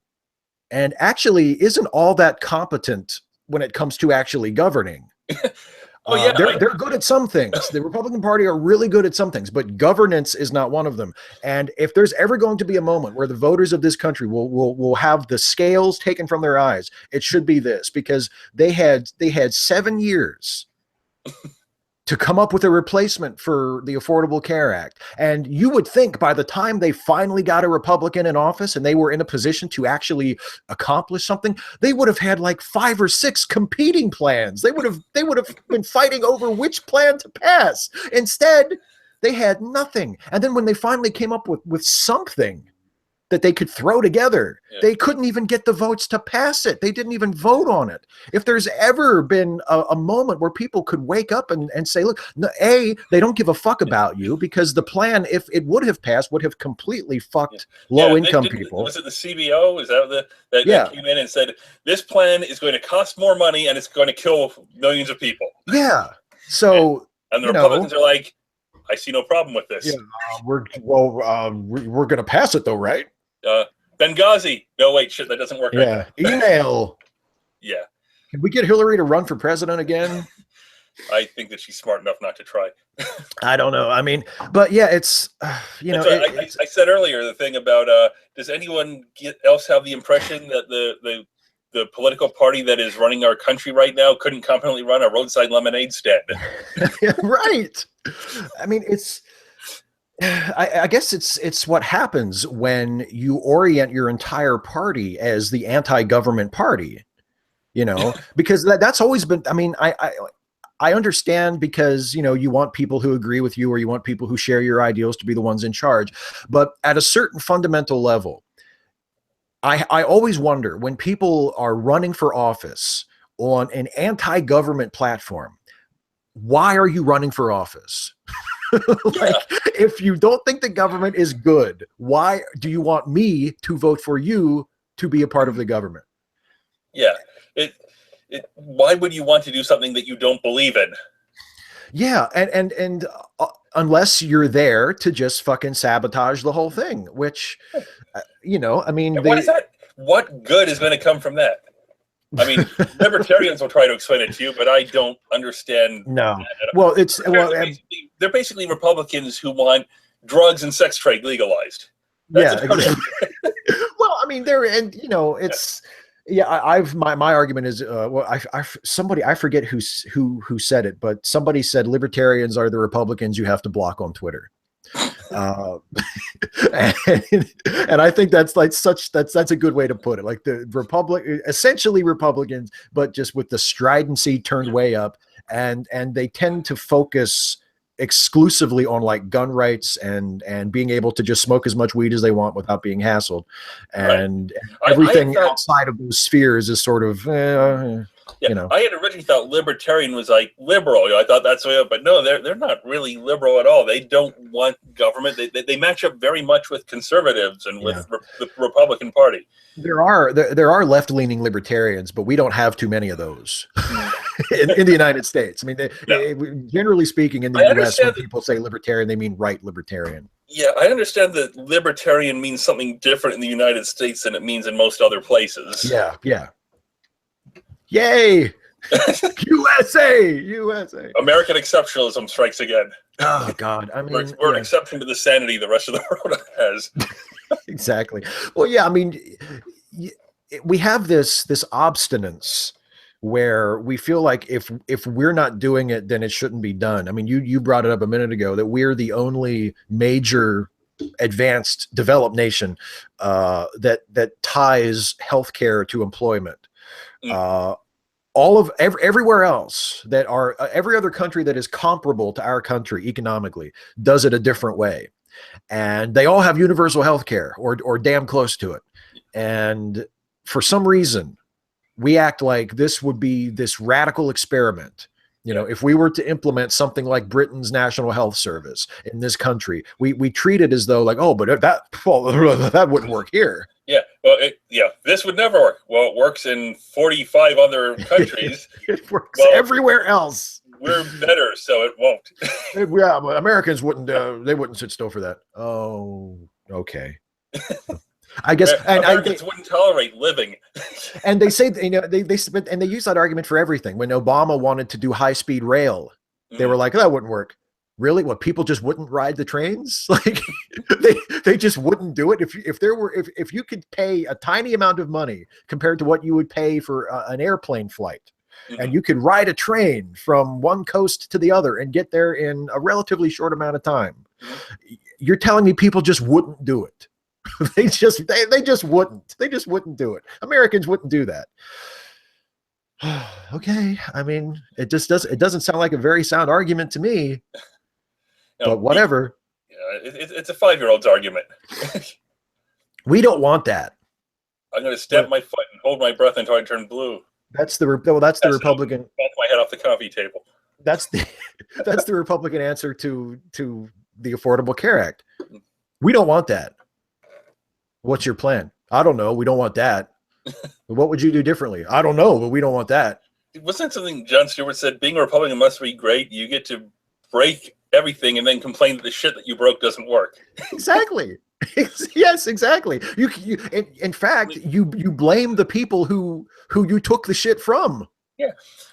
and actually isn't all that competent when it comes to actually governing. They're good at some things. The Republican Party are really good at some things, but governance is not one of them. And if there's ever going to be a moment where the voters of this country will have the scales taken from their eyes, it should be this, because they had 7 years to come up with a replacement for the Affordable Care Act. And you would think by the time they finally got a Republican in office and they were in a position to actually accomplish something, they would have had like 5 or 6 competing plans. They would have been fighting over which plan to pass. Instead, they had nothing. And then when they finally came up with something that they could throw together, they couldn't even get the votes to pass it. They didn't even vote on it. If there's ever been a moment where people could wake up and say, look, they don't give a fuck about you, because the plan, if it would have passed, would have completely fucked low-income people. Was it the CBO? Is that that came in and said, this plan is going to cost more money and it's going to kill millions of people? Yeah. So, and the Republicans are like, I see no problem with this. Yeah, we're going to pass it though, right? Benghazi. No, wait, shit, that doesn't work. Yeah. Email. Yeah. Can we get Hillary to run for president again? I think that she's smart enough not to try. I don't know. I mean, but yeah, it's, I said earlier, the thing about, does anyone else have the impression that the political party that is running our country right now couldn't competently run a roadside lemonade stand? Right. I mean, I guess it's what happens when you orient your entire party as the anti-government party, because that's always been, I mean, I understand, because, you want people who agree with you, or you want people who share your ideals to be the ones in charge. But at a certain fundamental level, I always wonder, when people are running for office on an anti-government platform, why are you running for office? If you don't think the government is good, why do you want me to vote for you to be a part of the government? Yeah. Why would you want to do something that you don't believe in? Yeah, and unless you're there to just fucking sabotage the whole thing, which I mean, And what is that? What good is going to come from that? I mean, libertarians will try to explain it to you, but I don't understand. No. Well, they're basically Republicans who want drugs and sex trade legalized. That's exactly. Well, I mean, it's. Yeah, I've my argument is well, I forget who said it, but somebody said libertarians are the Republicans you have to block on Twitter. And I think that's like that's a good way to put it. Like the essentially Republicans, but just with the stridency turned way up, and they tend to focus exclusively on like gun rights and being able to just smoke as much weed as they want without being hassled, and everything outside of those spheres is sort of I had originally thought libertarian was like liberal. I thought that's the way up, but no, they're not really liberal at all. They don't want government. They match up very much with conservatives and with the Republican Party. There are left-leaning libertarians, but we don't have too many of those in the United States. I mean, generally speaking, in the U.S., when people say libertarian, they mean right libertarian. Yeah, I understand that libertarian means something different in the United States than it means in most other places. Yeah. Yay! USA! American exceptionalism strikes again. Oh God! I mean, we're an exception to the sanity the rest of the world has. Exactly. Well, yeah. I mean, we have this obstinance where we feel like if we're not doing it, then it shouldn't be done. I mean, you brought it up a minute ago that we're the only major advanced developed nation that ties healthcare to employment. Everywhere else that are every other country that is comparable to our country economically does it a different way, and they all have universal health care or damn close to it. And for some reason we act like this would be this radical experiment. If we were to implement something like Britain's National Health Service in this country, we treat it as though like, oh, but that wouldn't work here. Yeah, well, this would never work. Well, it works in 45 other countries. It works everywhere else. We're better, so it won't. Yeah, but Americans wouldn't. They wouldn't sit still for that. Oh, okay. I guess Americans wouldn't tolerate living. And they say, they use that argument for everything. When Obama wanted to do high-speed rail, they were like, that wouldn't work. Really? What, people just wouldn't ride the trains? Like they just wouldn't do it. If you could pay a tiny amount of money compared to what you would pay for an airplane flight, and you could ride a train from one coast to the other and get there in a relatively short amount of time, you're telling me people just wouldn't do it? They just wouldn't do it. Americans wouldn't do that. Okay. I mean, it doesn't sound like a very sound argument to me. But whatever. It's a 5-year-old's argument. We don't want that. I'm going to stamp my foot and hold my breath until I turn blue. That's the Republican. Bounce my head off the coffee table. That's the Republican answer to the Affordable Care Act. We don't want that. What's your plan? I don't know. We don't want that. What would you do differently? I don't know, but we don't want that. Wasn't that something Jon Stewart said? Being a Republican must be great. You get to break everything and then complain that the shit that you broke doesn't work. Exactly. Yes, exactly. In fact, you blame the people who you took the shit from. Yeah.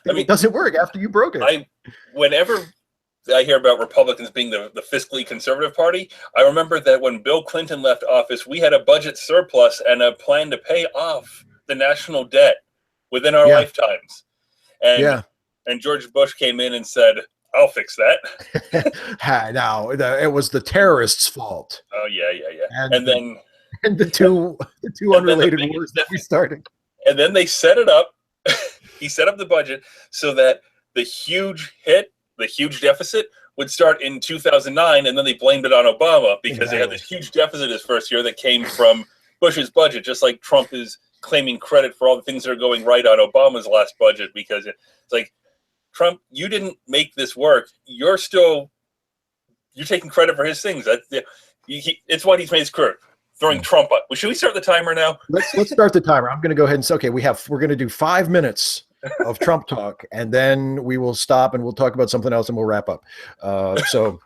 I mean, it doesn't work after you broke it. Whenever I hear about Republicans being the fiscally conservative party, I remember that when Bill Clinton left office, we had a budget surplus and a plan to pay off the national debt within our lifetimes. And George Bush came in and said, I'll fix that. Now, it was the terrorists' fault. Oh, yeah. And the two unrelated wars that we started. And then they set it up. He set up the budget so that the huge deficit would start in 2009, and then they blamed it on Obama because they had this huge deficit his first year that came from Bush's budget, just like Trump is claiming credit for all the things that are going right on Obama's last budget, because it's like, Trump, you didn't make this work. You're taking credit for his things. It's what he's made his career. Throwing Trump up. Well, should we start the timer now? Let's start the timer. I'm going to go ahead and say, okay, we're going to do 5 minutes of Trump talk, and then we will stop and we'll talk about something else and we'll wrap up. So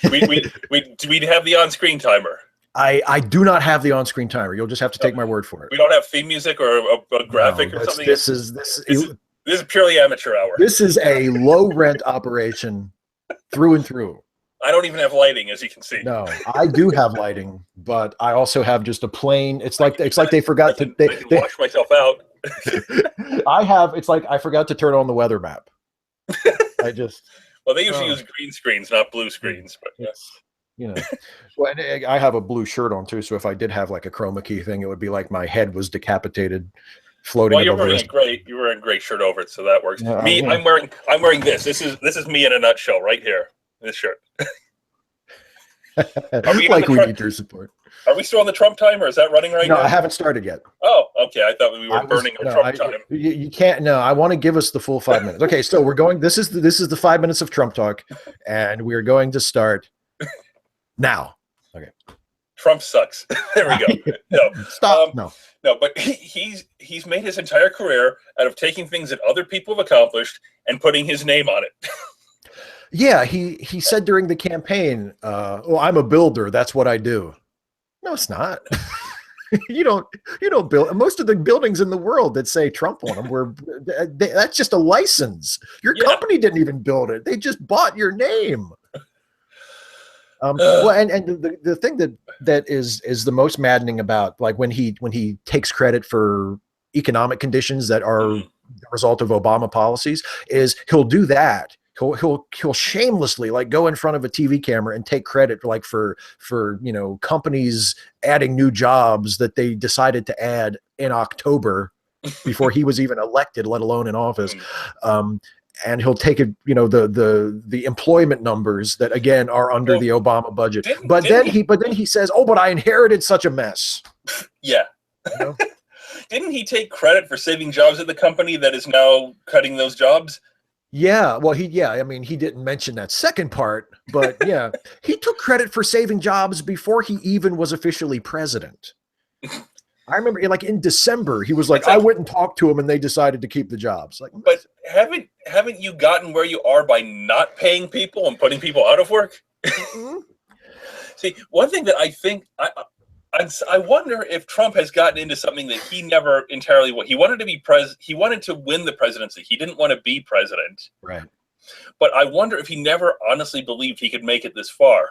we'd have the on-screen timer. I do not have the on-screen timer. You'll just have to take my word for it. We don't have theme music or a graphic or something. This is purely amateur hour. This is a low rent operation through and through. I don't even have lighting, as you can see. No, I do have lighting, but I also have just a plain. It's like they forgot to. I can wash myself out. It's like I forgot to turn on the weather map. Well, they usually use green screens, not blue screens. But yes, well, and I have a blue shirt on too. So if I did have like a chroma key thing, it would be like my head was decapitated, floating. Well, you're wearing a gray shirt over it, so that works. I'm wearing this. This is me in a nutshell, right here. This shirt. We need your support. Are we still on the Trump timer? Is that running right now? No, I haven't started yet. Oh, okay. I thought we were burning our Trump time. You can't. No, I want to give us the full 5 minutes. Okay, so we're going. This is the 5 minutes of Trump talk, and we're going to start now. Okay. Trump sucks. There we go. No, stop. No, but he's made his entire career out of taking things that other people have accomplished and putting his name on it. Yeah, he said during the campaign, "Well, I'm a builder. That's what I do." No, it's not. You don't build. Most of the buildings in the world that say Trump on them that's just a license. Your company didn't even build it. They just bought your name. Well, and the thing that is the most maddening about, like, when he takes credit for economic conditions that are the result of Obama policies, is he'll do that. He'll shamelessly, like, go in front of a TV camera and take credit for companies adding new jobs that they decided to add in October before he was even elected, let alone in office. And he'll take it, the employment numbers that again are under the Obama budget. But then he says, "Oh, but I inherited such a mess." Yeah. Didn't he take credit for saving jobs at the company that is now cutting those jobs? Yeah, well, he didn't mention that second part, but yeah, he took credit for saving jobs before he even was officially president. I remember, in December, he was like, "I went and talked to him, and they decided to keep the jobs." Like, but haven't you gotten where you are by not paying people and putting people out of work? Mm-hmm. See, one thing that I think I wonder if Trump has gotten into something that he never entirely he wanted to be he wanted to win the presidency. He didn't want to be president. Right. But I wonder if he never honestly believed he could make it this far.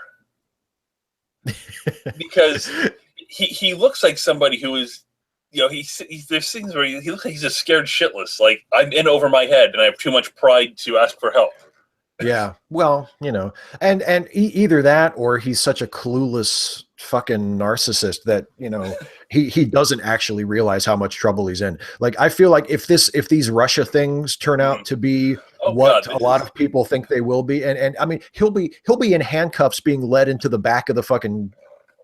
Because he looks like somebody who is, there's things where he looks like he's just scared shitless. Like, I'm in over my head and I have too much pride to ask for help. Yeah. Well, and either that or he's such a clueless fucking narcissist that, he doesn't actually realize how much trouble he's in. Like, I feel like if these Russia things turn out to be a lot of people think they will be, and I mean, he'll be in handcuffs being led into the back of the fucking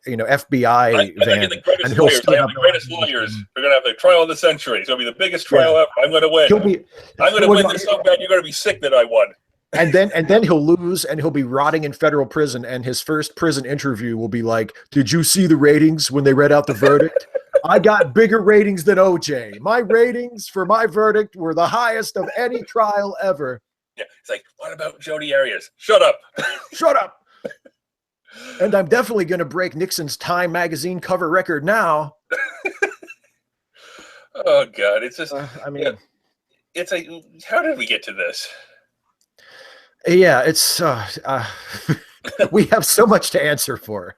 FBI van, and he'll have the greatest lawyers. They're gonna have the trial of the century. It's gonna be the biggest trial ever. I'm gonna win. I'm gonna win this so bad you're gonna be sick that I won. And then he'll lose, and he'll be rotting in federal prison. And his first prison interview will be like, "Did you see the ratings when they read out the verdict? I got bigger ratings than OJ. My ratings for my verdict were the highest of any trial ever." Yeah, it's like, what about Jodi Arias? Shut up. Shut up. And I'm definitely going to break Nixon's Time magazine cover record now. Oh God, it's just. It's like, how did we get to this? Yeah, it's we have so much to answer for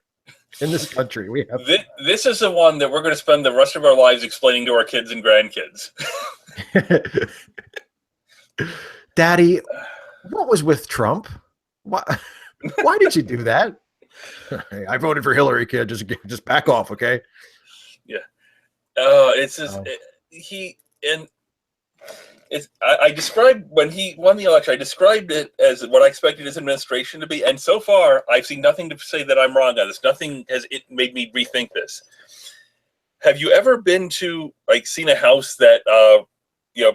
in this country. We have this is the one that we're going to spend the rest of our lives explaining to our kids and grandkids. Daddy, what was with Trump? Why did you do that? Hey, I voted for Hillary, kid. Just back off, okay? Yeah. It's just I described, when he won the election, I described it as what I expected his administration to be, and so far, I've seen nothing to say that I'm wrong on this. Nothing has made me rethink this. Have you ever been to, seen a house that,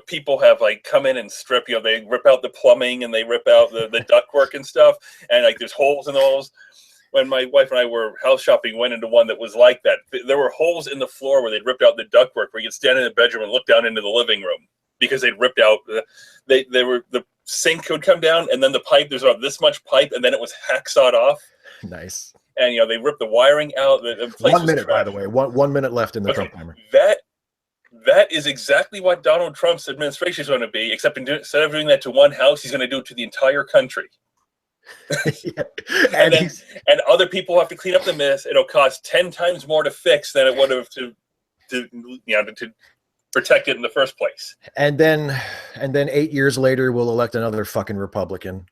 people have, come in and strip, they rip out the plumbing and they rip out the ductwork and stuff, and, there's holes in the walls? When my wife and I were house shopping, went into one that was like that. There were holes in the floor where they'd ripped out the ductwork where you could stand in the bedroom and look down into the living room. because they'd ripped out they were the sink would come down, and then the pipe. There's about this much pipe, and then it was hacksawed off. Nice. And they ripped the wiring out. The place 1 minute, by the way. One minute left in the Trump timer. That is exactly what Donald Trump's administration is going to be, except instead of doing that to one house, he's going to do it to the entire country. Yeah. And other people have to clean up the mess. It'll cost 10 times more to fix than it would have to protect it in the first place. And then 8 years later, we'll elect another fucking Republican.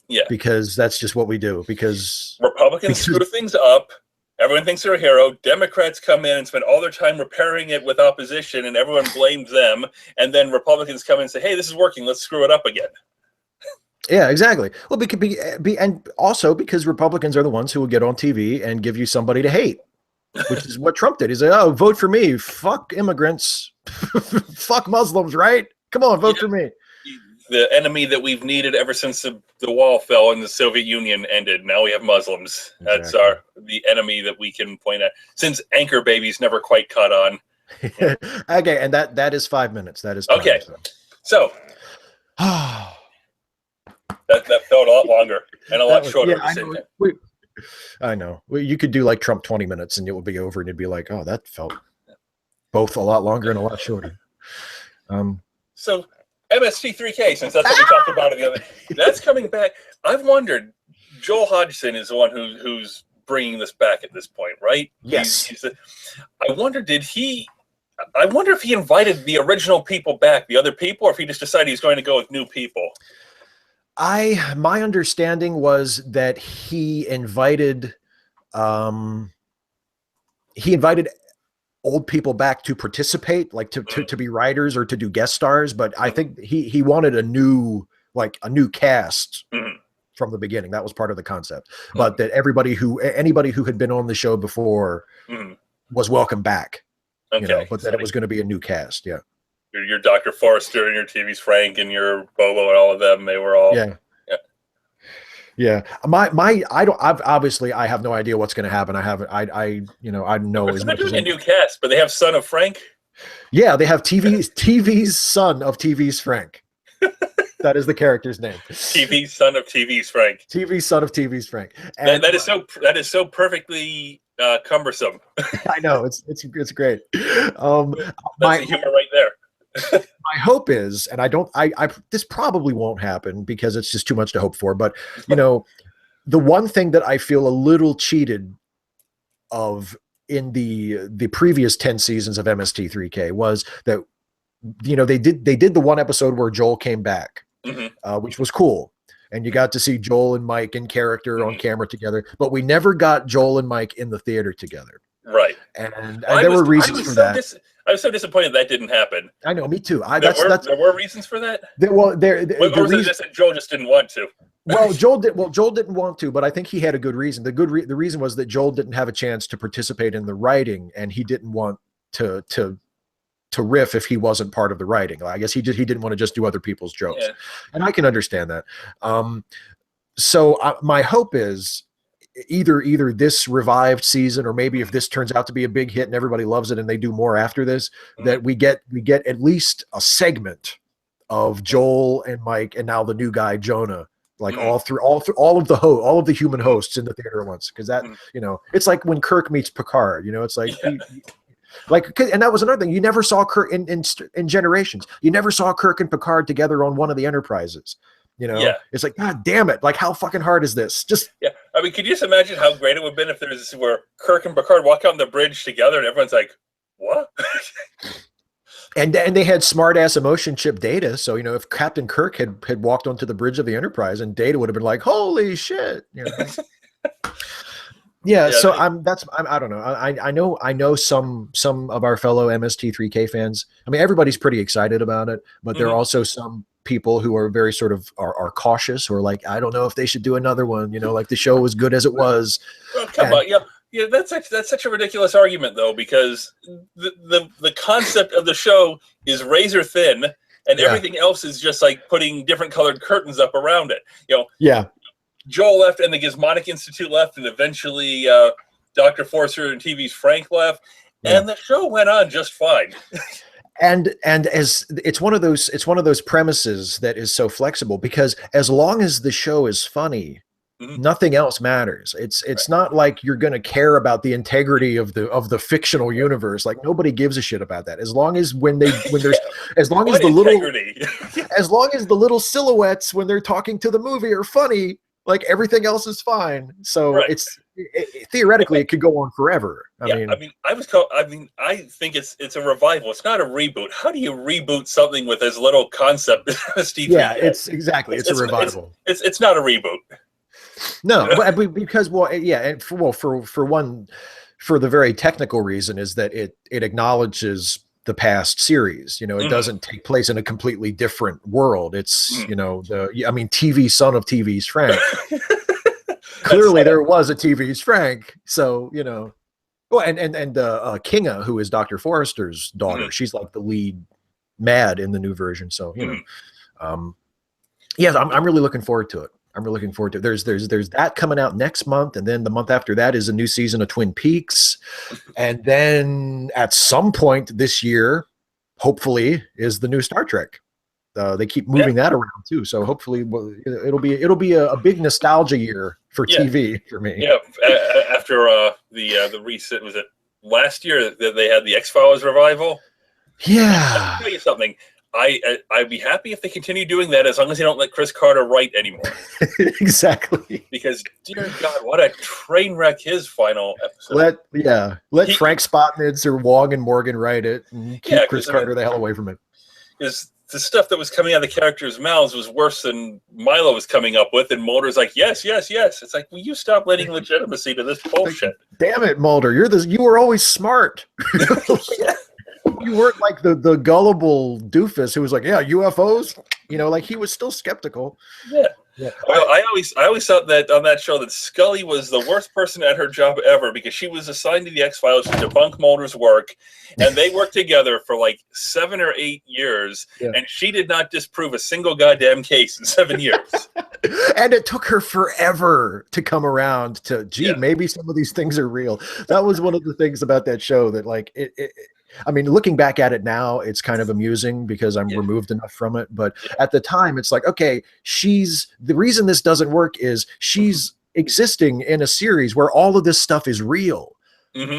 Yeah, because that's just what we do. Because Republicans screw things up. Everyone thinks they're a hero. Democrats come in and spend all their time repairing it with opposition, and everyone blames them. And then Republicans come in and say, "Hey, this is working. Let's screw it up again." Yeah, exactly. Well, and also because Republicans are the ones who will get on TV and give you somebody to hate, which is what Trump did. He said, "Oh, vote for me. Fuck immigrants. Fuck Muslims, right? Come on, vote for me." The enemy that we've needed ever since the wall fell and the Soviet Union ended. Now we have Muslims. That's the enemy that we can point at. Since anchor babies never quite caught on. Okay, and that is 5 minutes. That is time, okay. So that felt a lot longer and a lot shorter at the same time. I know. You could do like Trump 20 minutes and it would be over, and it'd be like, oh, that felt both a lot longer and a lot shorter. So MST3K, since that's what we talked about the other, that's coming back. I've wondered. Joel Hodgson is the one who's bringing this back at this point, right? Yes. I wonder if he invited the original people back, the other people, or if he just decided he's going to go with new people. My understanding was that he invited old people back to participate, like to be writers or to do guest stars, but I think he wanted a new cast from the beginning. That was part of the concept. But that anybody who had been on the show before was welcome back. Okay. But that it was going to be a new cast. Yeah. Your Dr. Forrester and your TV's Frank and your Bobo and all of them, they were all Yeah. I have no idea what's going to happen. I know as they're much doing as a new cast, but they have Son of Frank. Yeah, they have TV's son of TV's Frank. That is the character's name. TV's son of TV's Frank. TV's son of TV's Frank. And that is so perfectly cumbersome. I know, it's great. That's the humor right there. My hope is, and I this probably won't happen because it's just too much to hope for, but the one thing that I feel a little cheated of in the previous 10 seasons of MST3K was that they did the one episode where Joel came back, which was cool, and you got to see Joel and Mike in character on camera together, but we never got Joel and Mike in the theater together. Right. And there were reasons for that. I was so disappointed that didn't happen. I know, me too. There were reasons for that. Was it just that Joel just didn't want to? Well, Joel didn't want to, but I think he had a good reason. The reason was that Joel didn't have a chance to participate in the writing, and he didn't want to riff if he wasn't part of the writing. I guess he didn't want to just do other people's jokes, and I can understand that. So my hope is either this revived season, or maybe if this turns out to be a big hit and everybody loves it and they do more after this, that we get at least a segment of Joel and Mike and now the new guy Jonah, like all of the human hosts in the theater at once, because that it's like when Kirk meets Picard. It's like and that was another thing, you never saw Kirk in Generations. You never saw Kirk and Picard together on one of the Enterprises. It's like, God damn it! Like, how fucking hard is this? I mean, could you just imagine how great it would have been if there's where Kirk and Picard walk on the bridge together and everyone's like, "What?" And they had smart ass emotion chip Data, so if Captain Kirk had walked onto the bridge of the Enterprise, and Data would have been like, "Holy shit!" So I don't know. I know some of our fellow MST3K fans. I mean, everybody's pretty excited about it, but there are also some people who are very sort of are cautious, who are like, I don't know if they should do another one. Like the show was good as it was. Well, come on, that's such a ridiculous argument though, because the concept of the show is razor thin, and everything else is just like putting different colored curtains up around it. Joel left, and the Gizmonic Institute left, and eventually Dr. Forster and TV's Frank left, and the show went on just fine. And as it's one of those premises that is so flexible, because as long as the show is funny, nothing else matters. It's not like you're going to care about the integrity of the fictional universe. Like, nobody gives a shit about that. As long as when there's as long as the little silhouettes when they're talking to the movie are funny, like, everything else is fine. So theoretically it could go on forever. I think it's a revival. It's not a reboot. How do you reboot something with as little concept as TV? Yeah, it's a revival. It's not a reboot. No, because and for the very technical reason is that it acknowledges the past series. It doesn't take place in a completely different world. It's TV son of TV's Frank. Clearly there was a TV's Frank. So, well, and Kinga, who is Dr. Forrester's daughter, she's like the lead Mad in the new version. So, I'm really looking forward to it. There's that coming out next month, and then the month after that is a new season of Twin Peaks, and then at some point this year, hopefully, is the new Star Trek. They keep moving that around too, so hopefully it'll be a big nostalgia year for TV for me. Yeah, after the recent, was it last year that they had the X-Files revival? Yeah, I'll tell you something. I'd be happy if they continue doing that, as long as they don't let Chris Carter write anymore. Exactly. Because, dear God, what a train wreck his final episode. Let Frank Spotnitz or Wong and Morgan write it, and keep Chris Carter the hell away from it. Because the stuff that was coming out of the characters' mouths was worse than Milo was coming up with, and Mulder's like, yes. It's like, will you stop letting legitimacy to this bullshit? Damn it, Mulder! You were always smart. You weren't like the gullible doofus who was like, yeah, UFOs. Like, he was still skeptical. Yeah. Well, I always thought that on that show that Scully was the worst person at her job ever, because she was assigned to the X-Files to debunk Mulder's work, and they worked together for like 7 or 8 years, and she did not disprove a single goddamn case in 7 years. And it took her forever to come around to, maybe some of these things are real. That was one of the things about that show that, like, looking back at it now, it's kind of amusing because I'm removed enough from it. But at the time, it's like, okay, the reason this doesn't work is she's existing in a series where all of this stuff is real.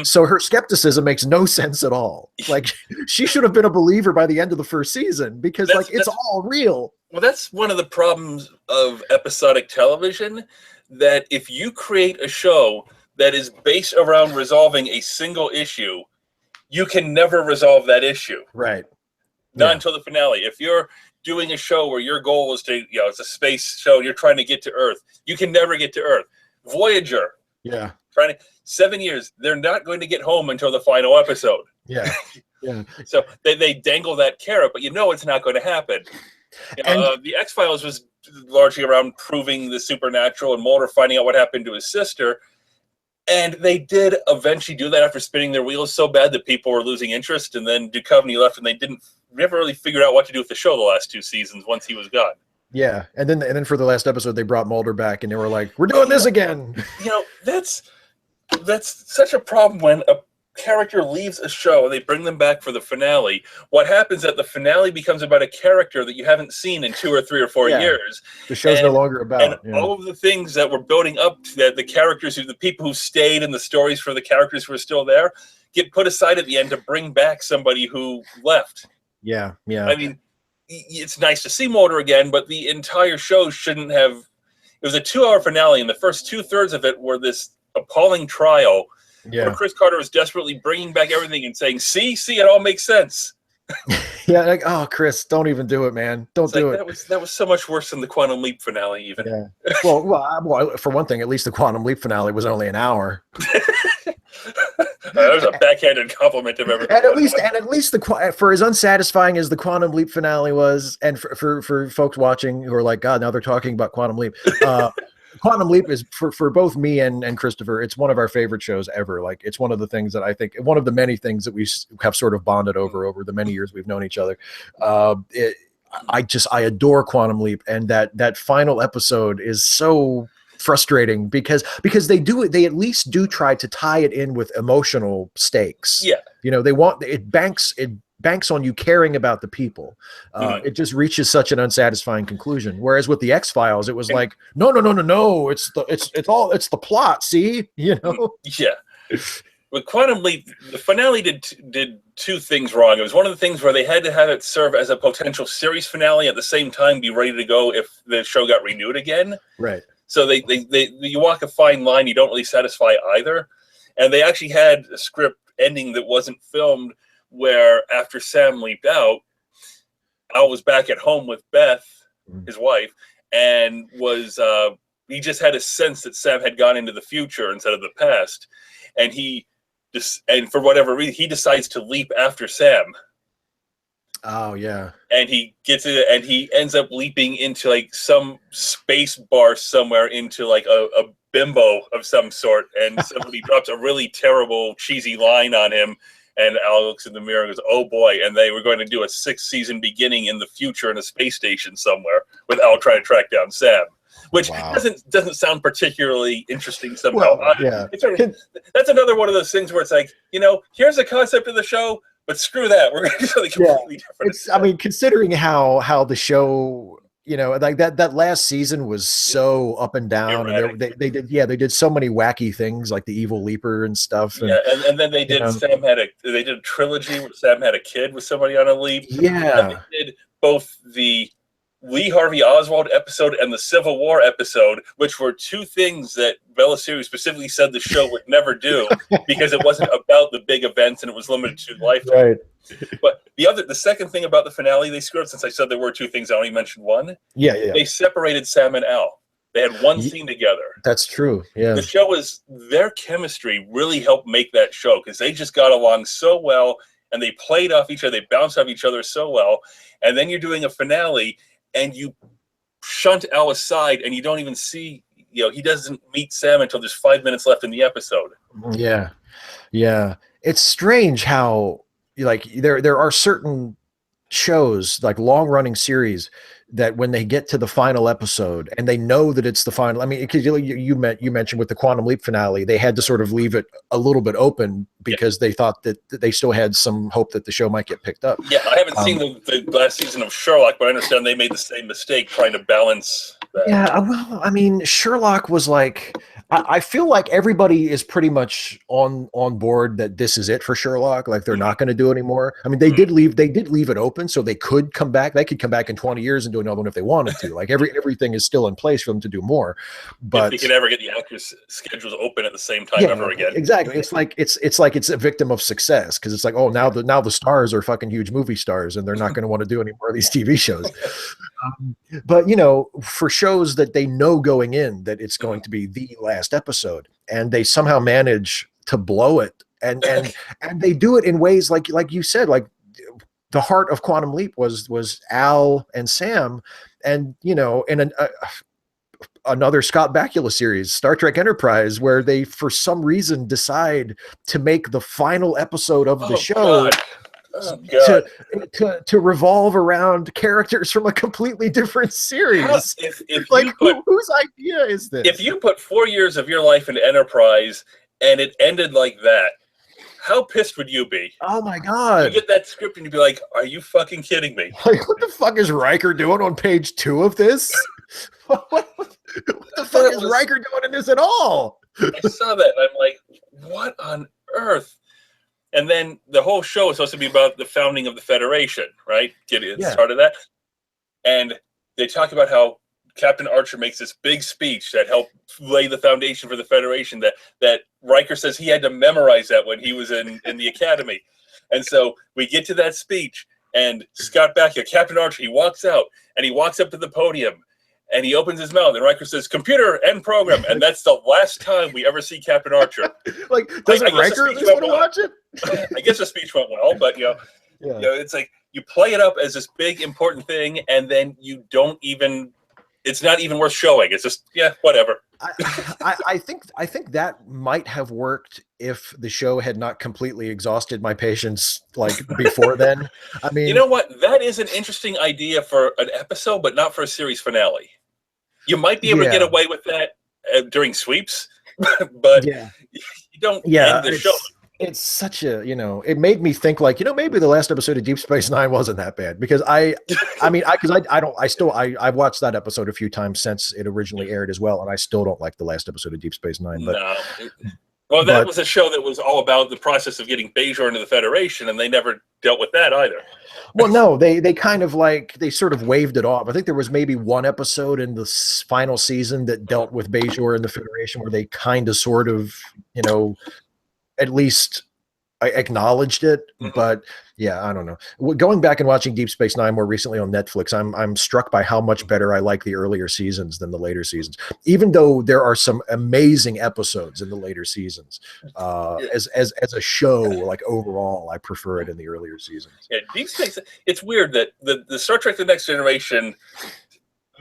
So her skepticism makes no sense at all. Like, she should have been a believer by the end of the first season, because it's all real. Well, that's one of the problems of episodic television, that if you create a show that is based around resolving a single issue, you can never resolve that issue. Right. Not until the finale. If you're doing a show where your goal is to, it's a space show and you're trying to get to Earth, you can never get to Earth. Voyager. Yeah. 7 years, they're not going to get home until the final episode. Yeah. Yeah. So they dangle that carrot, but it's not going to happen. The X-Files was largely around proving the supernatural and Mulder finding out what happened to his sister. And they did eventually do that after spinning their wheels so bad that people were losing interest. And then Duchovny left, and they never really figured out what to do with the show the last 2 seasons once he was gone. Yeah, and then for the last episode, they brought Mulder back, and they were like, "We're doing this again." That's such a problem when a character leaves a show and they bring them back for the finale. What happens at the finale becomes about a character that you haven't seen in 2 or 3 or 4 years. The show's no longer about. And all of the things that were building up to the characters, the people who stayed, and the stories for the characters who are still there, get put aside at the end to bring back somebody who left. Yeah. It's nice to see Mulder again, but the entire show shouldn't have. It was a 2-hour finale, and the first 2/3 of it were this appalling trial. Where Chris Carter was desperately bringing back everything and saying, see, it all makes sense. Yeah, like, oh, Chris, don't even do it, man. Don't do it. That was so much worse than the Quantum Leap finale, even. Yeah. Well, for one thing, at least the Quantum Leap finale was only an hour. That was a backhanded compliment of everything. And at least for as unsatisfying as the Quantum Leap finale was, and for folks watching who are like, God, now they're talking about Quantum Leap. Quantum Leap is for both me and Christopher. It's one of our favorite shows ever. Like, it's one of the things that I think, one of the many things that we have sort of bonded over the many years we've known each other. I adore Quantum Leap, and that final episode is so frustrating because they at least do try to tie it in with emotional stakes. Yeah. They want it banks on you caring about the people. It just reaches such an unsatisfying conclusion. Whereas with the X-Files, it was like, no. It's the plot. See, Yeah. With Quantum Leap, the finale did two things wrong. It was one of the things where they had to have it serve as a potential series finale at the same time, be ready to go if the show got renewed again. Right. So they you walk a fine line. You don't really satisfy either. And they actually had a script ending that wasn't filmed, where after Sam leaped out, Al was back at home with Beth, his wife, and he just had a sense that Sam had gone into the future instead of the past, and and for whatever reason he decides to leap after Sam. Oh yeah. And he gets it, and he ends up leaping into like some space bar somewhere, into like a bimbo of some sort, and somebody drops a really terrible, cheesy line on him, and Al looks in the mirror and goes, "Oh boy!" And they were going to do a 6-season beginning in the future in a space station somewhere, with Al trying to track down Sam, which doesn't sound particularly interesting somehow. Well, yeah. That's another one of those things where it's like, here's the concept of the show, but screw that. We're going to do something completely different. I mean, considering how the show, like that last season was so up and down, and they did so many wacky things, like the evil leaper and stuff. And then they did they did a trilogy where Sam had a kid with somebody on a leap. Yeah. And they did both the Lee Harvey Oswald episode and the Civil War episode, which were two things that Belisarius specifically said the show would never do because it wasn't about the big events and it was limited to lifetime. Right. But the second thing about the finale they screwed up, since I said there were two things, I only mentioned one. Yeah. They separated Sam and Al. They had one scene together. That's true. Yeah. The show their chemistry really helped make that show, because they just got along so well, and they played off each other. They bounced off each other so well. And then you're doing a finale, and you shunt Al aside, and you don't even see, he doesn't meet Sam until there's 5 minutes left in the episode. Yeah. Yeah. It's strange how, like, there are certain shows, like long-running series, that when they get to the final episode and they know that it's the final, I mean, because you mentioned with the Quantum Leap finale, they had to sort of leave it a little bit open because they thought that they still had some hope that the show might get picked up. Yeah, I haven't seen the last season of Sherlock, but I understand they made the same mistake trying to balance that. Yeah, well, I mean, Sherlock was like, I feel like everybody is pretty much on board that this is it for Sherlock. Like, they're not going to do anymore. I mean, they did leave it open so they could come back. They could come back in 20 years and do another one if they wanted to. Like, everything is still in place for them to do more. But if they could ever get the actors' schedules open at the same time ever again. Exactly. It's like it's a victim of success, because it's like, oh, now the stars are fucking huge movie stars, and they're not going to want to do any more of these TV shows. But for shows that they know going in that it's going to be the last episode, and they somehow manage to blow it, and they do it in ways like you said, like the heart of Quantum Leap was Al and Sam, and in another Scott Bakula series, Star Trek Enterprise, where they for some reason decide to make the final episode of the show to revolve around characters from a completely different series. Whose idea is this? If you put 4 years of your life into Enterprise and it ended like that, how pissed would you be? Oh my God. You get that script and you'd be like, are you fucking kidding me? Like, what the fuck is Riker doing on page 2 of this? what the fuck is Riker doing in this at all? I saw that and I'm like, what on earth? And then the whole show is supposed to be about the founding of the Federation, right? Started that. And they talk about how Captain Archer makes this big speech that helped lay the foundation for the Federation, that Riker says he had to memorize that when he was in the academy. And so we get to that speech, and Scott Bakula, Captain Archer, he walks out, and he walks up to the podium, and he opens his mouth, and Riker says, "Computer, end program." And that's the last time we ever see Captain Archer. Like, doesn't Riker at least want to watch it? I guess the speech went well, but it's like you play it up as this big important thing, and then you don't even. It's not even worth showing. It's just whatever. I think that might have worked if the show had not completely exhausted my patience like before then. I mean, you know what? That is an interesting idea for an episode, but not for a series finale. You might be able to get away with that during sweeps, but you don't end the show. it's such a, it made me think like, maybe the last episode of Deep Space Nine wasn't that bad because I've watched that episode a few times since it originally aired as well. And I still don't like the last episode of Deep Space Nine, No. Well, that was a show that was all about the process of getting Bajor into the Federation, and they never dealt with that either. Well, no, they kind of they sort of waved it off. I think there was maybe one episode in the final season that dealt with Bajor and the Federation where they kind of sort of, at least I acknowledged it, but yeah, I don't know. Going back and watching Deep Space Nine more recently on Netflix, I'm struck by how much better I like the earlier seasons than the later seasons. Even though there are some amazing episodes in the later seasons, as a show, like overall, I prefer it in the earlier seasons. Yeah, Deep Space. It's weird that the Star Trek: The Next Generation.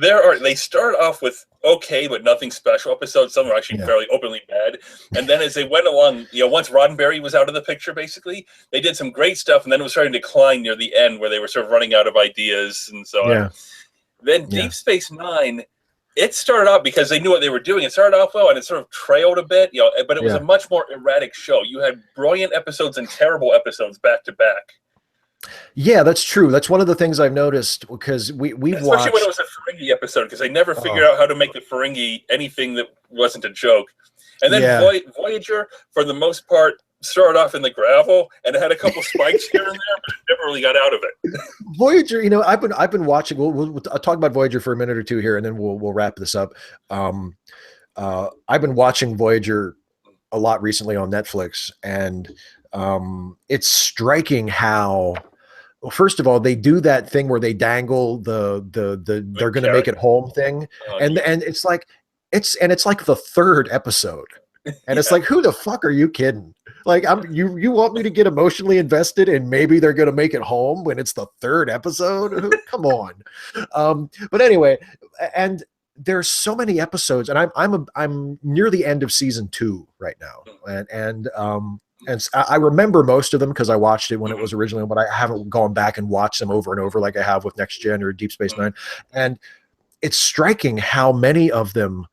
They start off with okay, but nothing special episodes. Some are actually fairly openly bad. And then as they went along, once Roddenberry was out of the picture, basically, they did some great stuff, and then it was starting to decline near the end where they were sort of running out of ideas and so on. Then Deep Space Nine, it started out because they knew what they were doing. It started off well, and it sort of trailed a bit, but it was a much more erratic show. You had brilliant episodes and terrible episodes back to back. Yeah, that's true. That's one of the things I've noticed because we've especially watched when it was a Ferengi episode because they never figured out how to make the Ferengi anything that wasn't a joke. And then Voyager, for the most part, started off in the gravel and it had a couple spikes here and there, but it never really got out of it. Voyager, I've been watching. We'll talk about Voyager for a minute or two here, and then we'll wrap this up. I've been watching Voyager a lot recently on Netflix, and it's striking how. Well, first of all, they do that thing where they dangle the they're going to make it home thing, and it's like it's like the third episode, and it's like, who the fuck are you kidding? Like, you want me to get emotionally invested, and maybe they're going to make it home when it's the third episode? Come on. But anyway, and there's so many episodes, and I'm near the end of season 2 right now, and I remember most of them because I watched it when it was originally, but I haven't gone back and watched them over and over like I have with Next Gen or Deep Space Nine. And it's striking how many of them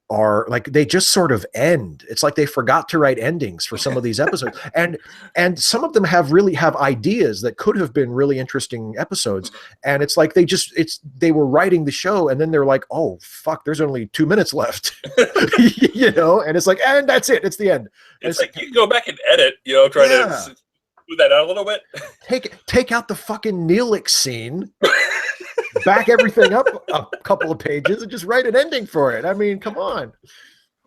are like they just sort of end. It's like they forgot to write endings for some of these episodes, and some of them have ideas that could have been really interesting episodes. And it's like they were writing the show, and then they're like, oh fuck, there's only 2 minutes left, and it's like, and that's it, it's the end. It's like you can go back and edit, try to move that out a little bit. Take out the fucking Neelix scene. Back everything up a couple of pages and just write an ending for it. I mean, come on.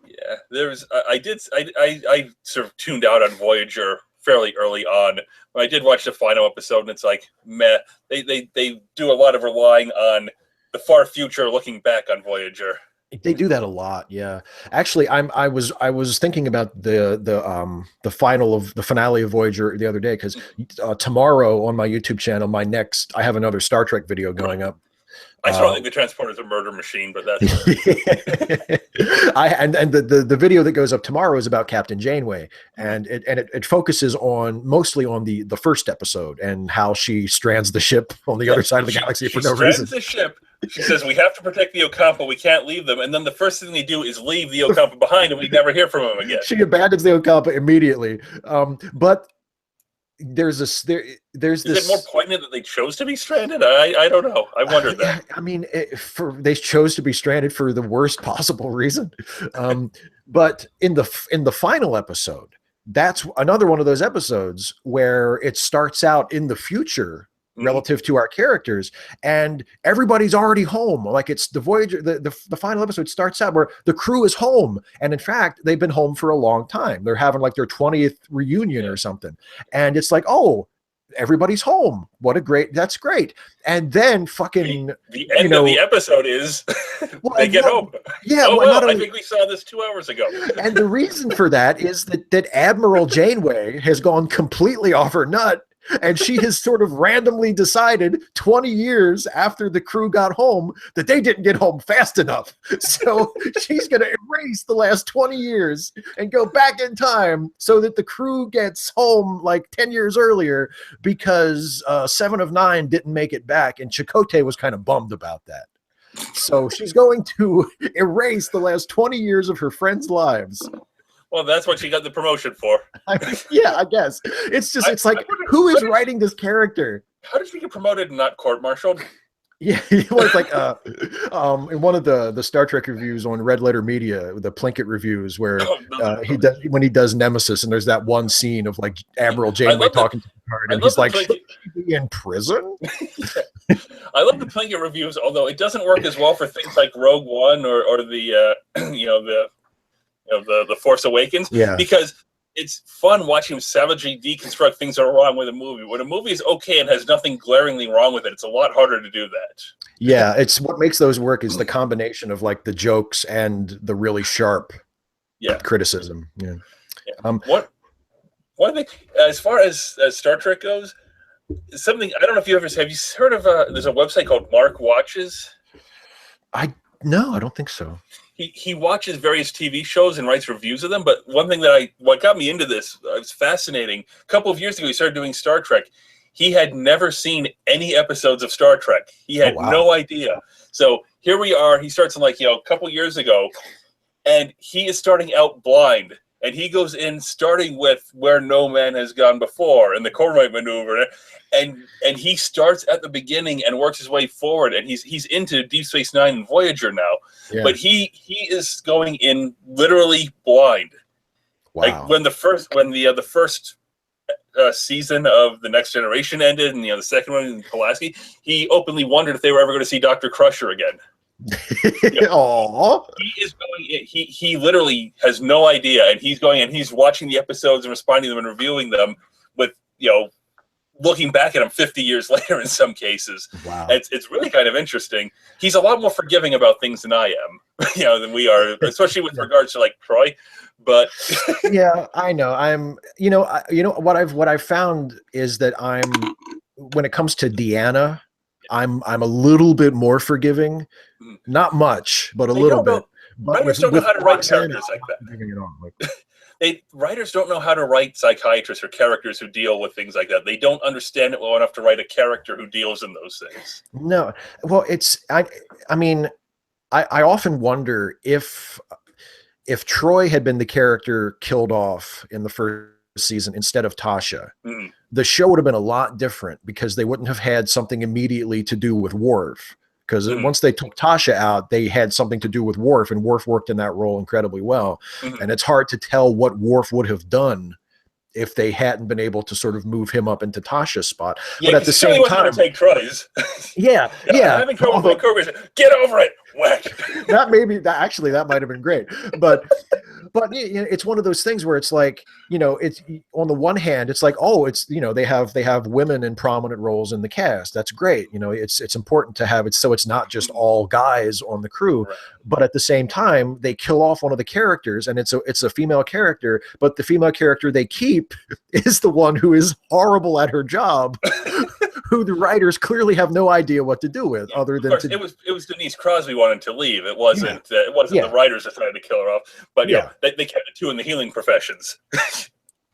Yeah, I sort of tuned out on Voyager fairly early on. But I did watch the final episode, and it's like, meh. They do a lot of relying on the far future, looking back on Voyager. They do that a lot, yeah. Actually, I was thinking about the finale of Voyager the other day because tomorrow on my YouTube channel, I have another Star Trek video going up. I still think the transporter is a murder machine, but that's the video that goes up tomorrow is about Captain Janeway, and it focuses mostly on the first episode and how she strands the ship on the other side of the galaxy for no reason. The ship. She says, we have to protect the Ocampa. We can't leave them. And then the first thing they do is leave the Ocampa behind, and we never hear from him again. She abandons the Ocampa immediately. But there's this. Is it more poignant that they chose to be stranded? I don't know. I wondered that. I mean, they chose to be stranded for the worst possible reason. But in the final episode, that's another one of those episodes where it starts out in the future relative to our characters, and everybody's already home. Like it's the Voyager, the final episode starts out where the crew is home, and in fact they've been home for a long time. They're having like their 20th reunion or something, and it's like, oh, everybody's home. That's great. And then fucking the end of the episode is they get home. Yeah, I think we saw this 2 hours ago. And the reason for that is that Admiral Janeway has gone completely off her nut. And she has sort of randomly decided 20 years after the crew got home that they didn't get home fast enough. So she's going to erase the last 20 years and go back in time so that the crew gets home like 10 years earlier because 7 of 9 didn't make it back. And Chakotay was kind of bummed about that. So she's going to erase the last 20 years of her friends' lives. Well, that's what she got the promotion for. Yeah, I guess. It's like, who is writing this character? How did she get promoted and not court-martialed? Yeah, it was like in one of the Star Trek reviews on Red Letter Media, the Plinkett reviews, where he does Nemesis, and there's that one scene of like Admiral Janeway talking to Picard, and he's like, should he be in prison? Yeah. I love the Plinkett reviews, although it doesn't work as well for things like Rogue One or the the Force Awakens, because it's fun watching him savagely deconstruct things that are wrong with a movie. When a movie is okay and has nothing glaringly wrong with it, it's a lot harder to do that. Yeah, it's what makes those work is the combination of like the jokes and the really sharp criticism. Yeah. One thing, as far as Star Trek goes, something I don't know if have you heard of there's a website called Mark Watches? No, I don't think so. He watches various TV shows and writes reviews of them. But one thing that what got me into this, it's fascinating. A couple of years ago, he started doing Star Trek. He had never seen any episodes of Star Trek. He had no idea. So here we are. He starts in a couple years ago, and he is starting out blind. And he goes in starting with Where No Man Has Gone Before and the Cormite Maneuver. And he starts at the beginning and works his way forward. And he's into Deep Space Nine and Voyager now. Yeah. But he is going in literally blind. Wow. Like when the first season of The Next Generation ended, and the second one in Pulaski, he openly wondered if they were ever going to see Dr. Crusher again. Aww. He is going. He literally has no idea, and he's going and he's watching the episodes and responding to them and reviewing them with looking back at them 50 years later in some cases. Wow, it's really kind of interesting. He's a lot more forgiving about things than I am, than we are, especially with regards to like Troy. But yeah, I know. I'm. What I've found is that when it comes to Deanna, I'm a little bit more forgiving. Not much, but a little bit. But writers don't know how to write characters like that. Writers don't know how to write psychiatrists or characters who deal with things like that. They don't understand it well enough to write a character who deals in those things. No, well, I mean, I often wonder if Troy had been the character killed off in the first season instead of Tasha, the show would have been a lot different because they wouldn't have had something immediately to do with Worf. Because once they took Tasha out, they had something to do with Worf, and Worf worked in that role incredibly well. And it's hard to tell what Worf would have done if they hadn't been able to sort of move him up into Tasha's spot. Yeah, but at the same time, take Troy's. Yeah. Having trouble with coworkers. Get over it. Whack. that might have been great, but it's one of those things where it's like, it's on the one hand, it's like, oh, it's, they have women in prominent roles in the cast. That's great. It's important to have it. So it's not just all guys on the crew, right. But at the same time, they kill off one of the characters, and it's a female character, but the female character they keep is the one who is horrible at her job. Who the writers clearly have no idea what to do with, other than it was Denise Crosby wanted to leave. It wasn't the writers that tried to kill her off, but they kept the two in the healing professions.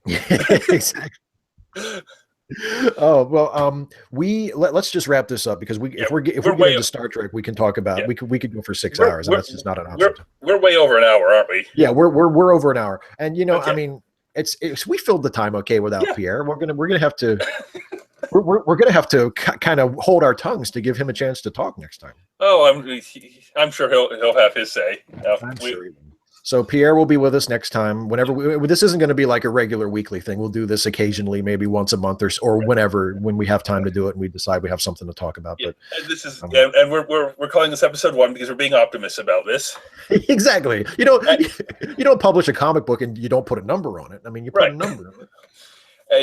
Yeah, exactly. Oh well, let's just wrap this up because if we're getting into Star Trek, we can talk about we could go for 6 hours, and that's just not an option. We're way over an hour, aren't we? Yeah, we're over an hour, and I mean, it's we filled the time okay without Pierre. We're gonna have to. We're going to have to kind of hold our tongues to give him a chance to talk next time. Oh, I'm sure he'll have his say. So Pierre will be with us next time. Whenever this isn't going to be like a regular weekly thing. We'll do this occasionally, maybe once a month or whenever, when we have time to do it and we decide we have something to talk about. Yeah. But and this is and we're calling this episode 1 because we're being optimists about this. Exactly. You don't publish a comic book and you don't put a number on it. I mean, you put a number on it.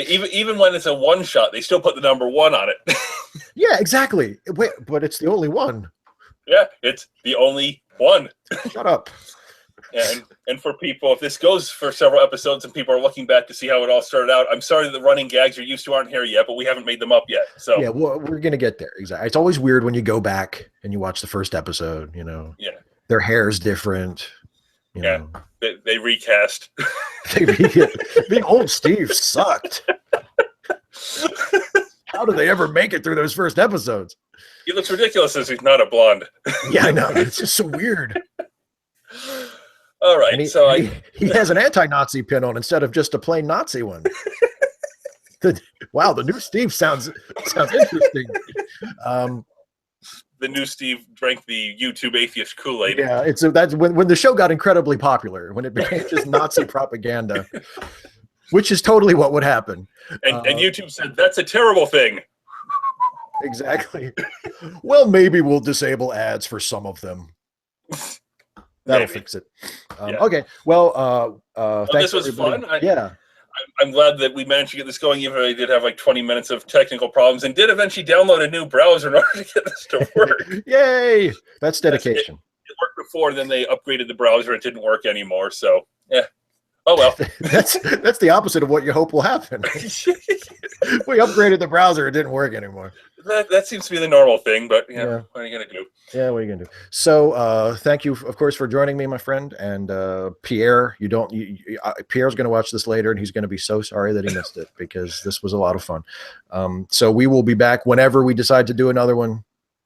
Even when it's a one shot, they still put the number 1 on it. Yeah, exactly. Wait, but it's the only one. Yeah, it's the only one. Shut up. And for people, if this goes for several episodes and people are looking back to see how it all started out, I'm sorry that the running gags you're used to aren't here yet, but we haven't made them up yet. So yeah, well, we're gonna get there. Exactly. It's always weird when you go back and you watch the first episode. Yeah, their hair's different. You know. They recast. The old Steve sucked. How do they ever make it through those first episodes? He looks ridiculous as he's not a blonde. Yeah, I know. It's just so weird. All right, And so he has an anti-Nazi pin on instead of just a plain Nazi one. Wow, the new Steve sounds interesting. The new Steve drank the YouTube atheist Kool-Aid. Yeah, that's when the show got incredibly popular, when it became just Nazi propaganda, which is totally what would happen. And YouTube said that's a terrible thing. Exactly. Well, maybe we'll disable ads for some of them. That'll fix it. Okay. Well, thanks. This was fun. Yeah. I'm glad that we managed to get this going, even though I did have like 20 minutes of technical problems, and did eventually download a new browser in order to get this to work. Yay! That's dedication. It worked before, then they upgraded the browser. It didn't work anymore. So, yeah. Oh, well. that's the opposite of what you hope will happen. We upgraded the browser. It didn't work anymore. That seems to be the normal thing, but yeah. What are you going to do? Yeah, what are you going to do? So thank you, of course, for joining me, my friend. And Pierre, Pierre's going to watch this later, and he's going to be so sorry that he missed it, because this was a lot of fun. So we will be back whenever we decide to do another one.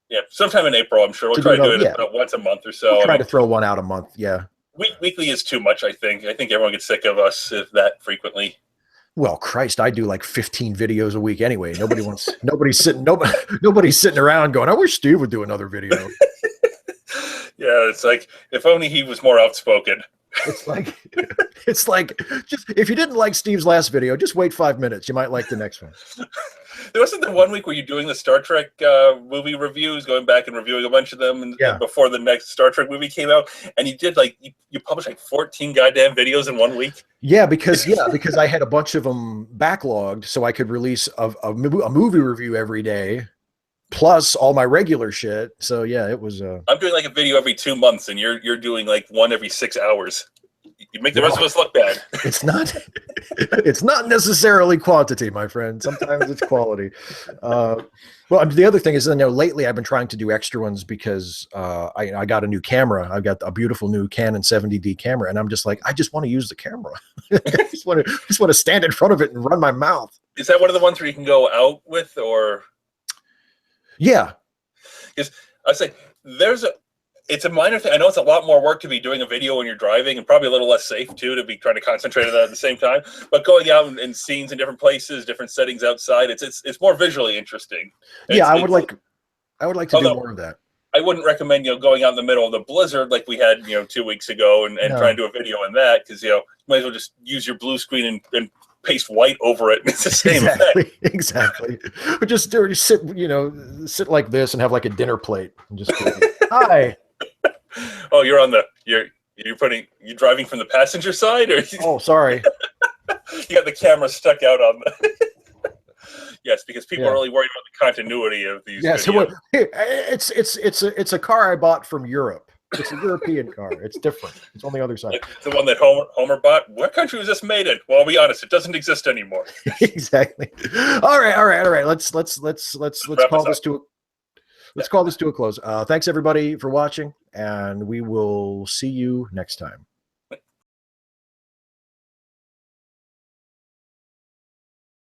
Yeah, sometime in April, I'm sure. We'll try to do it about once a month or so. We'll try to throw one out a month, yeah. Weekly is too much, I think. I think everyone gets sick of us that frequently. Well, Christ, I do like 15 videos a week anyway. Nobody's sitting around going, I wish Steve would do another video. Yeah, it's like, if only he was more outspoken. It's like, just if you didn't like Steve's last video, just wait 5 minutes. You might like the next one. There wasn't the one week where you're doing the Star Trek movie reviews, going back and reviewing a bunch of them, and before the next Star Trek movie came out, and you did you published like 14 goddamn videos in 1 week. Yeah, because I had a bunch of them backlogged, so I could release a movie review every day, plus all my regular shit. So yeah, it was. I'm doing like a video every 2 months, and you're doing like one every 6 hours. You make the rest of us look bad. It's not necessarily quantity, my friend. Sometimes it's quality. Well, the other thing is, lately I've been trying to do extra ones because I got a new camera. I've got a beautiful new Canon 70D camera, and I'm just like, I just want to use the camera. I just want to stand in front of it and run my mouth. Is that one of the ones where you can go out with, or? Yeah. Because I say it's a minor thing. I know it's a lot more work to be doing a video when you're driving, and probably a little less safe too, to be trying to concentrate on that at the same time. But going out in scenes in different places, different settings outside, it's more visually interesting. I would like to do more of that. I wouldn't recommend going out in the middle of the blizzard like we had 2 weeks ago and try and do a video on that, because you might as well just use your blue screen and paste white over it. It's the same effect. Exactly. But just sit like this and have like a dinner plate and just go, hi. Oh, you're driving from the passenger side, or? Oh, sorry. You got the camera stuck out on the. Yes, because people are really worried about the continuity of these. Yeah, videos. So it's a car I bought from Europe. It's a European car. It's different. It's on the other side. Like the one that Homer bought. What country was this made in? Well, I'll be honest, it doesn't exist anymore. Exactly. All right. Let's call this to. Let's call this to a close. Thanks everybody for watching, and we will see you next time.